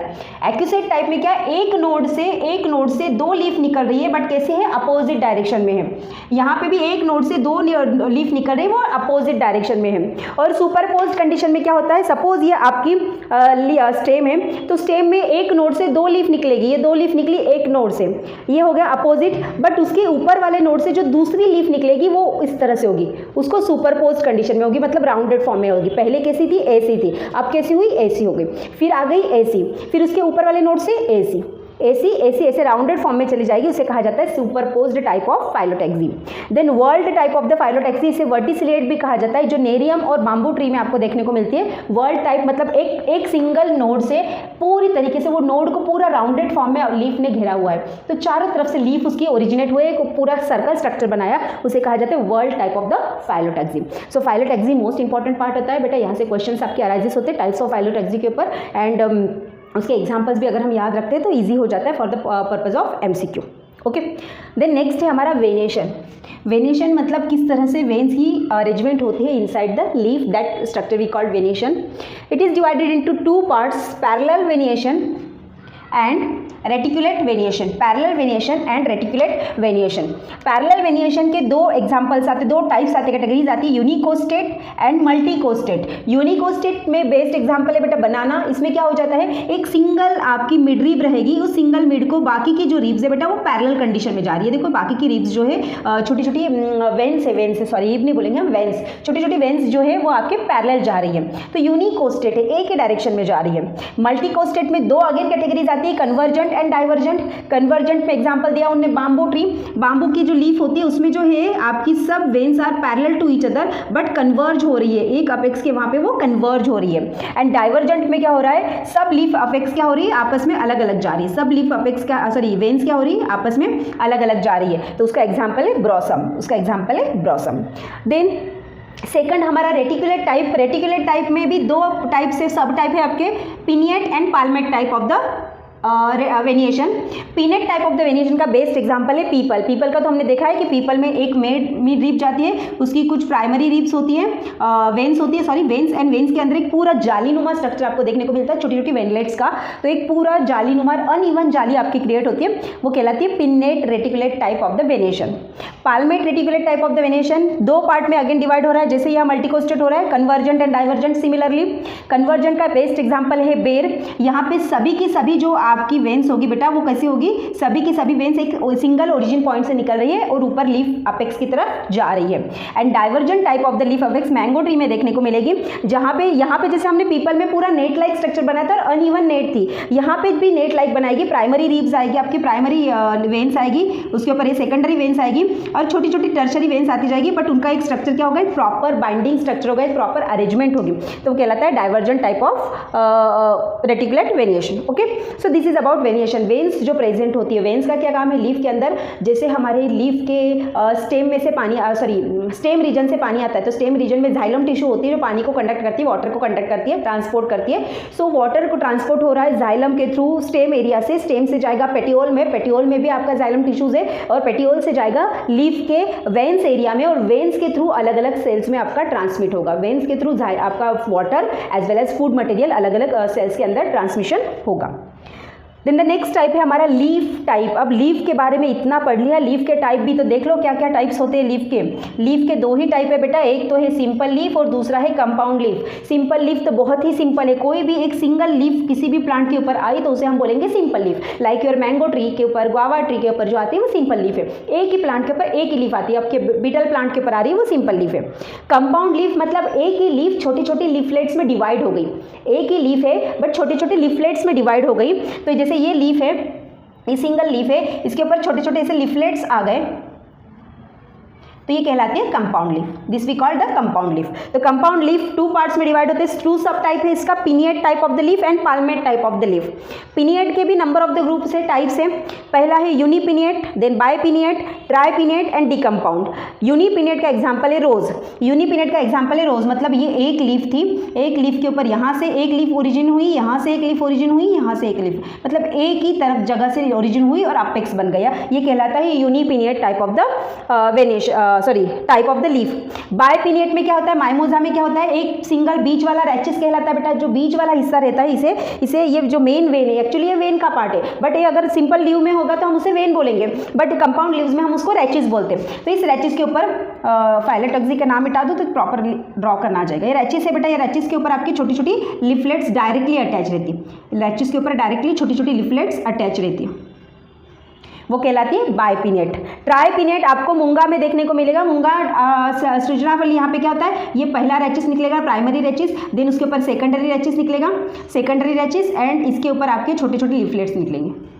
Decussate type में क्या है, एक नोड से दो लीफ निकल रही है बट कैसे है, अपोजिट डायरेक्शन में है। यहाँ पे भी एक नोड से दो लीफ निकल रही है वो अपोजिट डायरेक्शन में है। और सुपरपोज्ड कंडीशन में क्या होता है, सपोज ये आपकी स्टेम है, तो स्टेम में एक नोड से दो लीफ निकलेगी, ये दो लीफ निकली एक नोड से, ये हो गया अपोजिट, बट उसके ऊपर वाले नोड से जो दूसरी लीफ निकलेगी वो इस तरह से होगी, उसको सुपरपोज कंडीशन में होगी, मतलब राउंडेड फॉर्म में होगी। पहले कैसी थी, ऐसी थी, अब कैसी हुई, ऐसी हो गई, फिर आ गई ऐसी, फिर उसके ऊपर वाले नोड से ऐसी, ऐसी ऐसी ऐसे राउंडेड फॉर्म में चली जाएगी, उसे कहा जाता है superposed type of phyllotaxy. Then whorled type of the phyllotaxy, इसे वर्टिसिलेट भी कहा जाता है, जो नेरियम और बाम्बू ट्री में आपको देखने को मिलती है। वर्ल्ड टाइप मतलब एक सिंगल नोड से पूरी तरीके से वो नोड को पूरा राउंडेड फॉर्म में लीफ ने घेरा हुआ है, तो चारों तरफ से लीफ उसकी ओरिजिनेट हुए, एक पूरा सर्कल स्ट्रक्चर बनाया, उसे कहा जाता है world type of the phyllotaxy. So phyllotaxy most important part होता है बेटा, यहाँ से क्वेश्चन आपके अराइजेस होते हैं टाइप्स ऑफ फाइलोटैक्सी के ऊपर, एंड उसके एग्जाम्पल्स भी अगर हम याद रखते हैं तो ईजी हो जाता है for the purpose of MCQ। Okay, then next है हमारा वेनेशन। वेनेशन मतलब किस तरह से वेन्स की अरेंजमेंट होती है inside the leaf, that structure we called venation. It is divided into two parts, parallel venation and reticulate venation, parallel venation and reticulate venation. Parallel venation के दो एग्जांपल्स आते, दो टाइप्स आते, कैटेगरीज आती है, यूनिकोस्टेट एंड मल्टीकोस्टेट। यूनिकोस्टेट में बेस्ट एग्जांपल है बेटा बनाना। इसमें क्या हो जाता है, एक सिंगल आपकी मिड रिब रहेगी, उस सिंगल मिड को बाकी की जो रिब्स है बेटा वो पैरेलल कंडीशन में जा रही है। देखो बाकी की रिब्स जो है छोटी छोटी वेन्स है, सॉरी रिब नहीं बोलेंगे हम, वेन्स, छोटी छोटी वेन्स जो है वो आपके पैरेलल जा रही है, तो यूनिकोस्टेट है, एक ही डायरेक्शन में जा रही है। मल्टीकोस्टेट में दो अगेन कैटेगरीज आती है, कन्वर्जेंट एंड डाइवर्जेंट। कन्वर्जेंट में एग्जांपल दिया उन्होंने बाम्बू ट्री, बाम्बू की जो लीफ होती है उसमें जो है आपकी सब veins are parallel to each other but converge हो रही है, एक अपेक्स के वहाँ पे वो कन्वर्ज हो रही है। एंड डाइवर्जेंट में क्या हो रहा है, सब लीफ अपेक्स क्या हो रही है, आपस में अलग अलग जा रही है, सब लीफ अपेक्स क्या, सॉरी वेन्स क्या हो रही है, आपस में अलग अलग जा रही है, तो उसका एग्जाम्पल है ब्रॉसम, उसका एग्जाम्पल है ब्रॉसम। देन सेकंड हमारा रेटिकुलेट टाइप। रेटिकुलेट टाइप में भी दो टाइप से सब टाइप है आपके, pinnate and palmate type of the venation. Pinnate type of the venation का बेस्ट एग्जांपल है पीपल। पीपल का तो हमने देखा है कि पीपल में एक मिड रिब जाती है, उसकी कुछ प्राइमरी रिब्स होती हैं, वेन्स होती है, सॉरी वेन्स, एंड वेन्स के अंदर एक पूरा जालीनुमा स्ट्रक्चर आपको देखने को मिलता है, छोटी छोटी वेनलेट्स का, तो एक पूरा जालीनुमा अनइवन जाली आपकी क्रिएट होती है, वो कहलाती है pinnate reticulate type of the venation. Palmate reticulate type of the venation दो पार्ट में अगेन डिवाइड हो रहा है, जैसे यहाँ मल्टीकोस्टेट हो रहा है, convergent and divergent. Similarly convergent का बेस्ट एग्जांपल है बेर। यहाँ पे सभी की सभी जो आपकी वेन्स होगी बेटा वो कैसी होगी, सभी की सभी वेन्स एक सिंगल ओरिजिन पॉइंट से निकल रही है और ऊपर लीफ अपेक्स की तरफ जा रही है। And divergent type of the leaf apex mango tree में देखने को मिलेगी, जहां पे यहाँ पे जैसे हमने पीपल में पूरा नेट लाइक स्ट्रक्चर बनाया था और अनइवन नेट थी, यहाँ पे भी नेट लाइक बनाएगी, प्राइमरी रीब्स आएगी, आपकी प्राइमरी वेन्स आएगी, उसके ऊपर ये सेकेंडरी वेन्स आएगी और छोटी छोटी टर्शरी वेन्स आती जाएगी, बट उनका एक स्ट्रक्चर क्या होगा, प्रॉपर बाइंडिंग स्ट्रक्चर होगा, प्रॉपर अरेंजमेंट होगी, तो वो कहलाता है divergent type of reticulate venation. Okay, so this is about venation. Veins जो प्रेजेंट होती है, वेन्स का क्या काम है, लीफ के अंदर जैसे हमारे लीफ के स्टेम में से पानी, सॉरी स्टेम रीजन से पानी आता है, तो स्टेम रीजन में जाइलम टिश्यू होती है जो पानी को कंडक्ट करती है, वाटर को कंडक्ट करती है, ट्रांसपोर्ट करती है। सो वाटर को ट्रांसपोर्ट हो रहा है जाइलम के थ्रू स्टेम एरिया से, स्टेम से जाएगा पेटियोल में, पेटियोल में भी आपका जाइलम टिश्यूज है, और पेटियोल से जाएगा लीफ के वेन्स एरिया में, और वेन्स के थ्रू अलग अलग सेल्स में आपका ट्रांसमिट होगा। वेन्स के थ्रू आपका water as well as food material अलग अलग सेल्स के अंदर ट्रांसमिशन होगा। देन द नेक्स्ट टाइप है हमारा लीफ टाइप। अब लीफ के बारे में इतना पढ़ लिया, लीफ के टाइप भी तो देख लो क्या क्या टाइप्स होते हैं लीफ के। लीफ के दो ही टाइप है बेटा, एक तो है सिंपल लीफ और दूसरा है कंपाउंड लीफ। सिंपल लीफ तो बहुत ही सिंपल है, कोई भी एक सिंगल लीफ किसी भी प्लांट के ऊपर आई तो उसे हम बोलेंगे simple leaf. Like your mango tree के ऊपर, गुआवा ट्री के ऊपर जो आती है वो सिंपल लीफ है, एक ही प्लांट के ऊपर एक ही लीफ आती है, आपके बीटल प्लांट के ऊपर आ रही है वो सिंपल लीफ है। कंपाउंड लीफ मतलब एक ही लीफ छोटी छोटी लीफलेट्स में डिवाइड हो गई, एक ही लीफ है बट छोटे छोटे लीफलेट्स में डिवाइड हो गई। तो जैसे ये लीफ है, ये सिंगल लीफ है, इसके ऊपर छोटे छोटे ऐसे लीफलेट्स आ गए, तो ये कहलाती है compound leaf, this we call the compound leaf. तो कंपाउंड लीफ टू पार्ट्स में डिवाइड होते हैं, टू सब टाइप है इसका, pinnate type of the leaf and palmate type of the leaf. Pinnate के भी नंबर ऑफ द ग्रुप से टाइप्स है, पहला है यूनिपिनिएट, देन बायपिनिएट, ट्राइपिनिएट एंड डिकम्पाउंड। यूनिपिनिएट का एग्जांपल है रोज, यूनिपिनिएट का एग्जांपल है रोज, मतलब ये एक लीफ थी, एक लीफ के ऊपर यहाँ से एक लीफ ओरिजिन हुई, यहाँ से एक लीफ ओरिजिन हुई, यहाँ से एक लीफ, मतलब एक ही तरफ जगह से ओरिजिन हुई और अपेक्स बन गया, ये कहलाता है unipinnate type of the venation, sorry type of the leaf. Bipinnate में क्या होता है, माइमोजा में क्या होता है, एक सिंगल बीच वाला रैचिस कहलाता है बेटा, जो बीच वाला हिस्सा रहता है इसे ये जो मेन वेन है, एक्चुअली ये वेन का पार्ट है, बट ये अगर सिंपल लीव में होगा तो हम उसे वेन बोलेंगे, बट कंपाउंड लीव्स में हम उसको रैचिस बोलते हैं। तो इस रैचिस के ऊपर फाइलोटॉक्सी का नाम मिटा दो तो प्रॉपर ड्रॉ करना आ जाएगा। ये रैचिस है बेटा, ये रैचिस के ऊपर आपकी छोटी छोटी लिफलेट्स डायरेक्टली अटैच रहती है, रैचिस के ऊपर डायरेक्टली छोटी छोटी लिफलेट्स अटैच रहती है, वो कहलाती है बायपिनिएट। ट्राइपिनिएट आपको मूंगा में देखने को मिलेगा, मूंगा सृजनाफल, यहाँ पे क्या होता है, ये पहला रैचिस निकलेगा, प्राइमरी रैचिस, देन उसके ऊपर सेकेंडरी रैचिस निकलेगा, सेकेंडरी रैचिस एंड इसके ऊपर आपके छोटे छोटे लिफलेट्स निकलेंगे।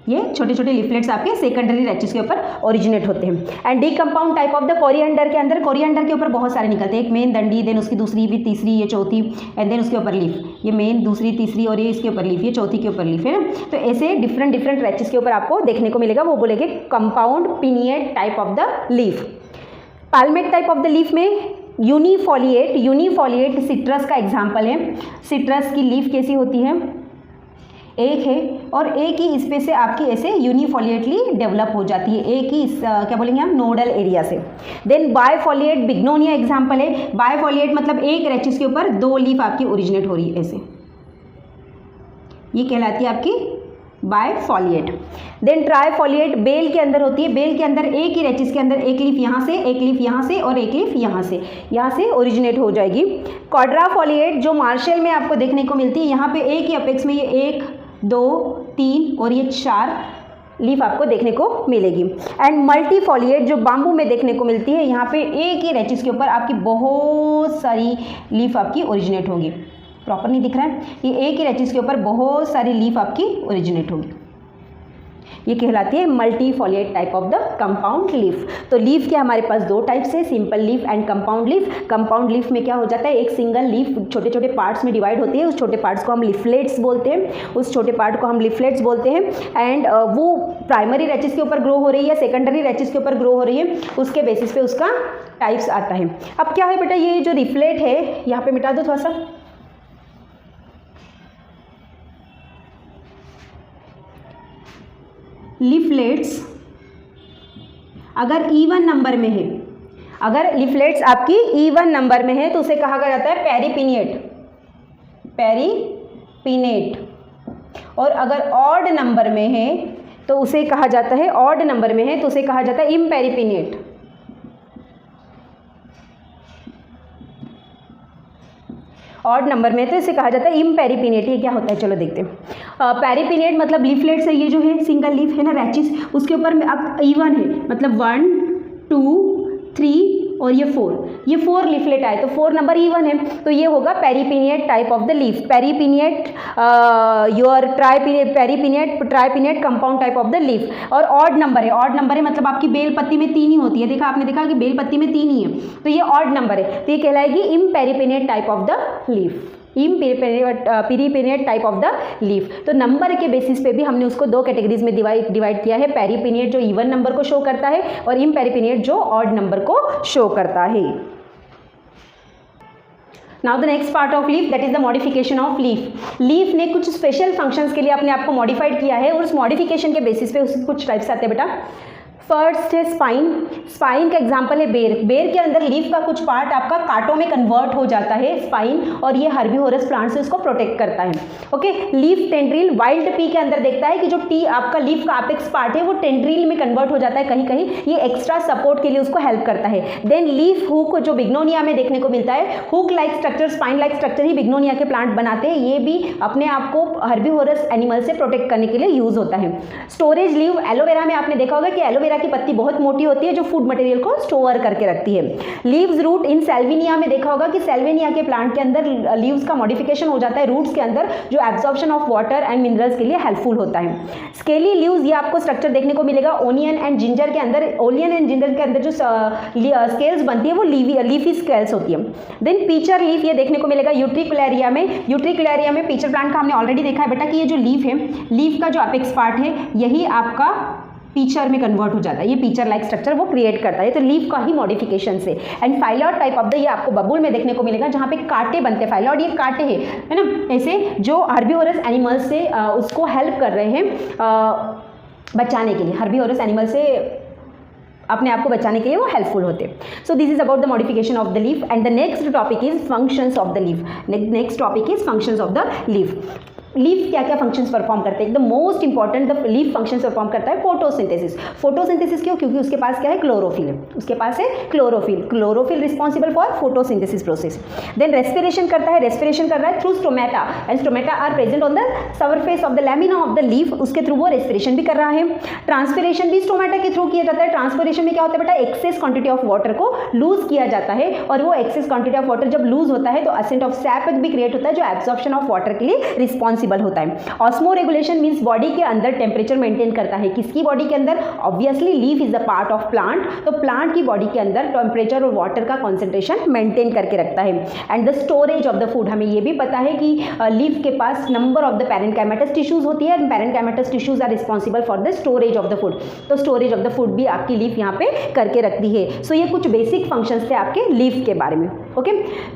ये छोटे छोटे लिफलेट्स आपके सेकेंडरी रैचिस के ऊपर ओरिजिनेट होते हैं। And decompound type of the coriander के अंदर, कोरिएंडर के ऊपर बहुत सारे निकलते हैं, एक मेन डंडी, देन उसकी दूसरी भी, तीसरी, ये चौथी, एंड देन उसके ऊपर लीफ, ये मेन, दूसरी, तीसरी और ये इसके ऊपर लीफ, ये चौथी के ऊपर लीफ है ना। तो ऐसे डिफरेंट डिफरेंट रैचिस के ऊपर आपको देखने को मिलेगा, वो बोलेंगे compound pinnate type of the leaf. Palmate type of the leaf में यूनिफोलिएट, यूनिफोलिएट सिट्रस का एग्जाम्पल है। सिट्रस की लीफ कैसी होती है, एक है और एक ही स्पेस से आपकी ऐसे यूनिफोलिएटली डेवलप हो जाती है, एक ही क्या बोलेंगे हम, नोडल एरिया से। देन बायफोलिएट बिग्नोनिया एग्जाम्पल है। बायफोलिएट मतलब एक रेचिस के ऊपर 2 लीफ आपकी ओरिजिनेट हो रही है ऐसे, ये कहलाती है आपकी बायफोलिएट। देन ट्राइफोलिएट बेल के अंदर होती है। बेल के अंदर एक ही रेचिस के अंदर एक लीफ यहाँ से, एक लीफ यहाँ से और एक लीफ यहाँ से ओरिजिनेट हो जाएगी। क्वाड्राफोलिएट जो मार्शल में आपको देखने को मिलती है, यहाँ पे एक ही अपेक्स में ये 1 2 3 और ये 4 लीफ आपको देखने को मिलेगी। एंड मल्टीफोलिएट जो बाम्बू में देखने को मिलती है, यहाँ पे एक ही रेचिस के ऊपर आपकी बहुत सारी लीफ आपकी ओरिजिनेट होगी। प्रॉपर नहीं दिख रहा है, ये एक ही रेचिस के ऊपर बहुत सारी लीफ आपकी ओरिजिनेट होगी, ये कहलाती है multifoliate type of the compound leaf. तो लीफ के हमारे पास 2 टाइप्स है, simple leaf and compound leaf. Compound leaf में क्या हो जाता है, एक सिंगल लीफ छोटे छोटे पार्ट्स में डिवाइड होती है, उस छोटे पार्ट्स को हम लीफलेट्स बोलते हैं, एंड वो प्राइमरी रेचिस के ऊपर ग्रो हो रही है, सेकेंडरी रेचिस के ऊपर ग्रो हो रही है, उसके बेसिस पे उसका टाइप्स आता है। अब क्या है बेटा, ये जो लीफलेट है यहाँ पे मिटा दो थोड़ा सा, लीफलेट्स अगर इवन नंबर में है, अगर लीफलेट्स आपकी इवन नंबर में है तो उसे कहा जाता है पेरीपिनेट, और अगर ऑड नंबर में है तो उसे कहा जाता है इम्पेरीपिनेट। ऑड नंबर में तो इसे कहा जाता है इम्पेरीपिनेट। ये क्या होता है, चलो देखते हैं। पेरीपिनेट मतलब लीफलेट से ये जो है सिंगल लीफ है ना रेचिस, उसके ऊपर में अब इवन है, मतलब 1 2 3 और ये 4 लीफलेट आए तो 4 नंबर इवन है, तो ये होगा paripinnate type of the leaf. Paripinnate or tripinnate compound type of the leaf. और ऑड नंबर है मतलब आपकी बेल पत्ती में 3 ही होती है, आपने देखा कि बेल पत्ती में 3 ही है, तो ये ऑड नंबर है, तो ये कहलाएगी imparipinnate type of the leaf, paripinnate type of the leaf. तो नंबर के बेसिस पे भी हमने उसको 2 कैटेगरीज में डिवाइड किया है, पेरीपिनेट जो इवन नंबर को शो करता है और इम्पेरीपिनेट जो ऑड नंबर को शो करता है। Now the next part of leaf, that is the modification of leaf. Leaf ने कुछ स्पेशल फंक्शंस के लिए अपने आप को मॉडिफाइड किया है और उस मॉडिफिकेशन के बेसिस पे उसके कुछ टाइप्स आते हैं बेटा। फर्स्ट है स्पाइन का एग्जाम्पल है बेर के अंदर लीफ का कुछ पार्ट आपका कांटों में कन्वर्ट हो जाता है स्पाइन, और ये हर्बीवोरस प्लांट से उसको प्रोटेक्ट करता है। Okay, leaf tendril wild P के अंदर देखता है कि जो टी आपका लीफ का अपेक्स पार्ट है वो टेंड्रिल में कन्वर्ट हो जाता है कहीं कहीं, ये एक्स्ट्रा सपोर्ट के लिए उसको हेल्प करता है। देन लीफ हुक जो बिग्नोनिया में देखने को मिलता है, hook like structure, spine like structure ही बिग्नोनिया के प्लांट बनाते हैं, ये भी अपने आप को हर्बीवोरस एनिमल से प्रोटेक्ट करने के लिए यूज होता है। स्टोरेज लीव, एलोवेरा में आपने देखा होगा कि एलोवेरा की पत्ती बहुत मोटी होती है जो फूड मटेरियल को स्टोर करके रखती है। लीव्स रूट इन सेल्विनिया में देखा होगा कि सेल्विनिया के प्लांट के अंदर लीव्स का मॉडिफिकेशन हो जाता है रूट्स के अंदर, जो absorption of water and minerals के लिए हेल्पफुल होता है। स्केली लीव्स, ये आपको स्ट्रक्चर देखने को मिलेगा ओनियन एंड जिंजर के अंदर, के अंदर जो स्केल्स बनती है वो लीफी स्केल्स होती है। देन पीचर लीफ ये देखने को मिलेगा यूट्रिकुलेरिया में पीचर प्लांट का हमने ऑलरेडी देखा है बेटा कि ये जो लीफ है, लीफ का जो अपेक्स पार्ट है यही आपका पीचर में कन्वर्ट हो जाता है, ये पीचर लाइक स्ट्रक्चर वो क्रिएट करता है, तो लीफ का ही मॉडिफिकेशन से। एंड फाइलॉड टाइप ऑफ द, ये आपको बबूल में देखने को मिलेगा जहाँ पे कांटे बनते हैं, फाइलॉड ये कांटे हैं, है ना, ऐसे जो हर्बीवोरस एनिमल्स से उसको हेल्प कर रहे हैं बचाने के लिए, हर्बीवोरस एनिमल से अपने आप को बचाने के लिए वो हेल्पफुल होते हैं। सो this is about the modification of the leaf and the next topic is functions of the leaf. Next topic is functions of the leaf. Leaf क्या क्या फंक्शंस परफॉर्म करते हैं, the most important the leaf functions perform करता है फोटोसिंथेसिस। फोटोसिंथेसिस क्यों, क्योंकि उसके पास क्या है, क्लोरोफिल है, उसके पास है chlorophyll responsible for photosynthesis process. Then respiration करता है, रेस्पिरेशन कर रहा है through stomata, and stomata are present on the surface of the lamina of the leaf, उसके थ्रू वो रेस्पिरेशन भी कर रहा है। ट्रांसपिरेशन भी स्टोमेटा के थ्रू किया जाता है। ट्रांसपिरेशन में क्या होता है बेटा, एक्सेस क्वांटिटी ऑफ वाटर को लूज किया जाता है, और वो एक्सेस क्वांटिटी ऑफ वाटर जब लूज होता है तो असेंट ऑफ सैप भी क्रिएट होता है जो एब्जॉर्प्शन ऑफ वाटर के लिए रिस्पॉन्सिबल होता है। ऑस्मो रेगुलेशन मींस बॉडी के अंदर टेम्परेचर मेंटेन करता है, किसकी बॉडी के अंदर, obviously leaf is the part of plant, तो प्लांट की बॉडी के अंदर टेम्परेचर और वाटर का कॉन्सेंट्रेशन मेंटेन करके रखता है। And the storage of the food, हमें ये भी पता है कि लीफ के पास number of the parenchymatous tissues होती है, and parenchymatous tissues are responsible for the storage of the food, तो स्टोरेज ऑफ द फूड भी आपकी लीफ यहाँ पे करके रखती है। सो ये कुछ बेसिक फंक्शंस थे आपके लीफ के बारे में। ओके।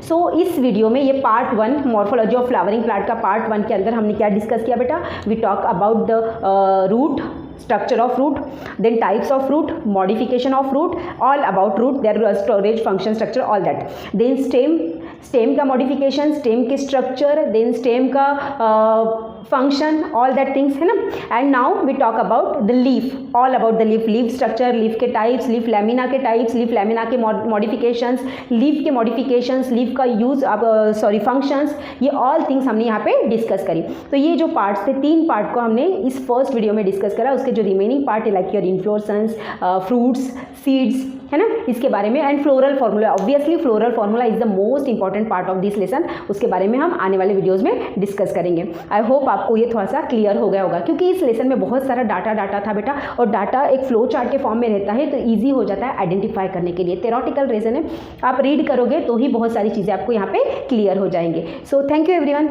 सो इस वीडियो में ये part 1 morphology of flowering plant का पार्ट 1 के अंदर हमने क्या डिस्कस किया बेटा? We talk about the root, structure of root, then types of root, modification of root, all about root, their storage, function, structure, all that. Then stem का modification, stem के structure, then stem का function, all that things है ना. And now we talk about the leaf, all about the leaf structure, leaf के types, leaf lamina के types, leaf lamina के modifications, leaf के modifications, leaf का use, functions, ये all things हमने यहाँ पे डिस्कस करी. तो ये जो पार्ट्स थे, 3 पार्ट को हमने इस फर्स्ट वीडियो में डिस्कस करा. उसके जो रिमेनिंग पार्ट है like your inflorescence, fruits, seeds है ना, इसके बारे में, and floral formula. Obviously floral formula is the most important part of this lesson. उसके बारे में हम आने वाले वीडियोस में डिस्कस करेंगे. आई होप आपको ये थोड़ा सा क्लियर हो गया होगा, क्योंकि इस लेसन में बहुत सारा डाटा था बेटा, और डाटा एक फ्लो चार्ट के फॉर्म में रहता है तो ईजी हो जाता है आइडेंटिफाई करने के लिए. थ्योरेटिकल रीजन है, आप रीड करोगे तो ही बहुत सारी चीज़ें आपको यहाँ पे क्लियर हो जाएंगे. So thank you everyone.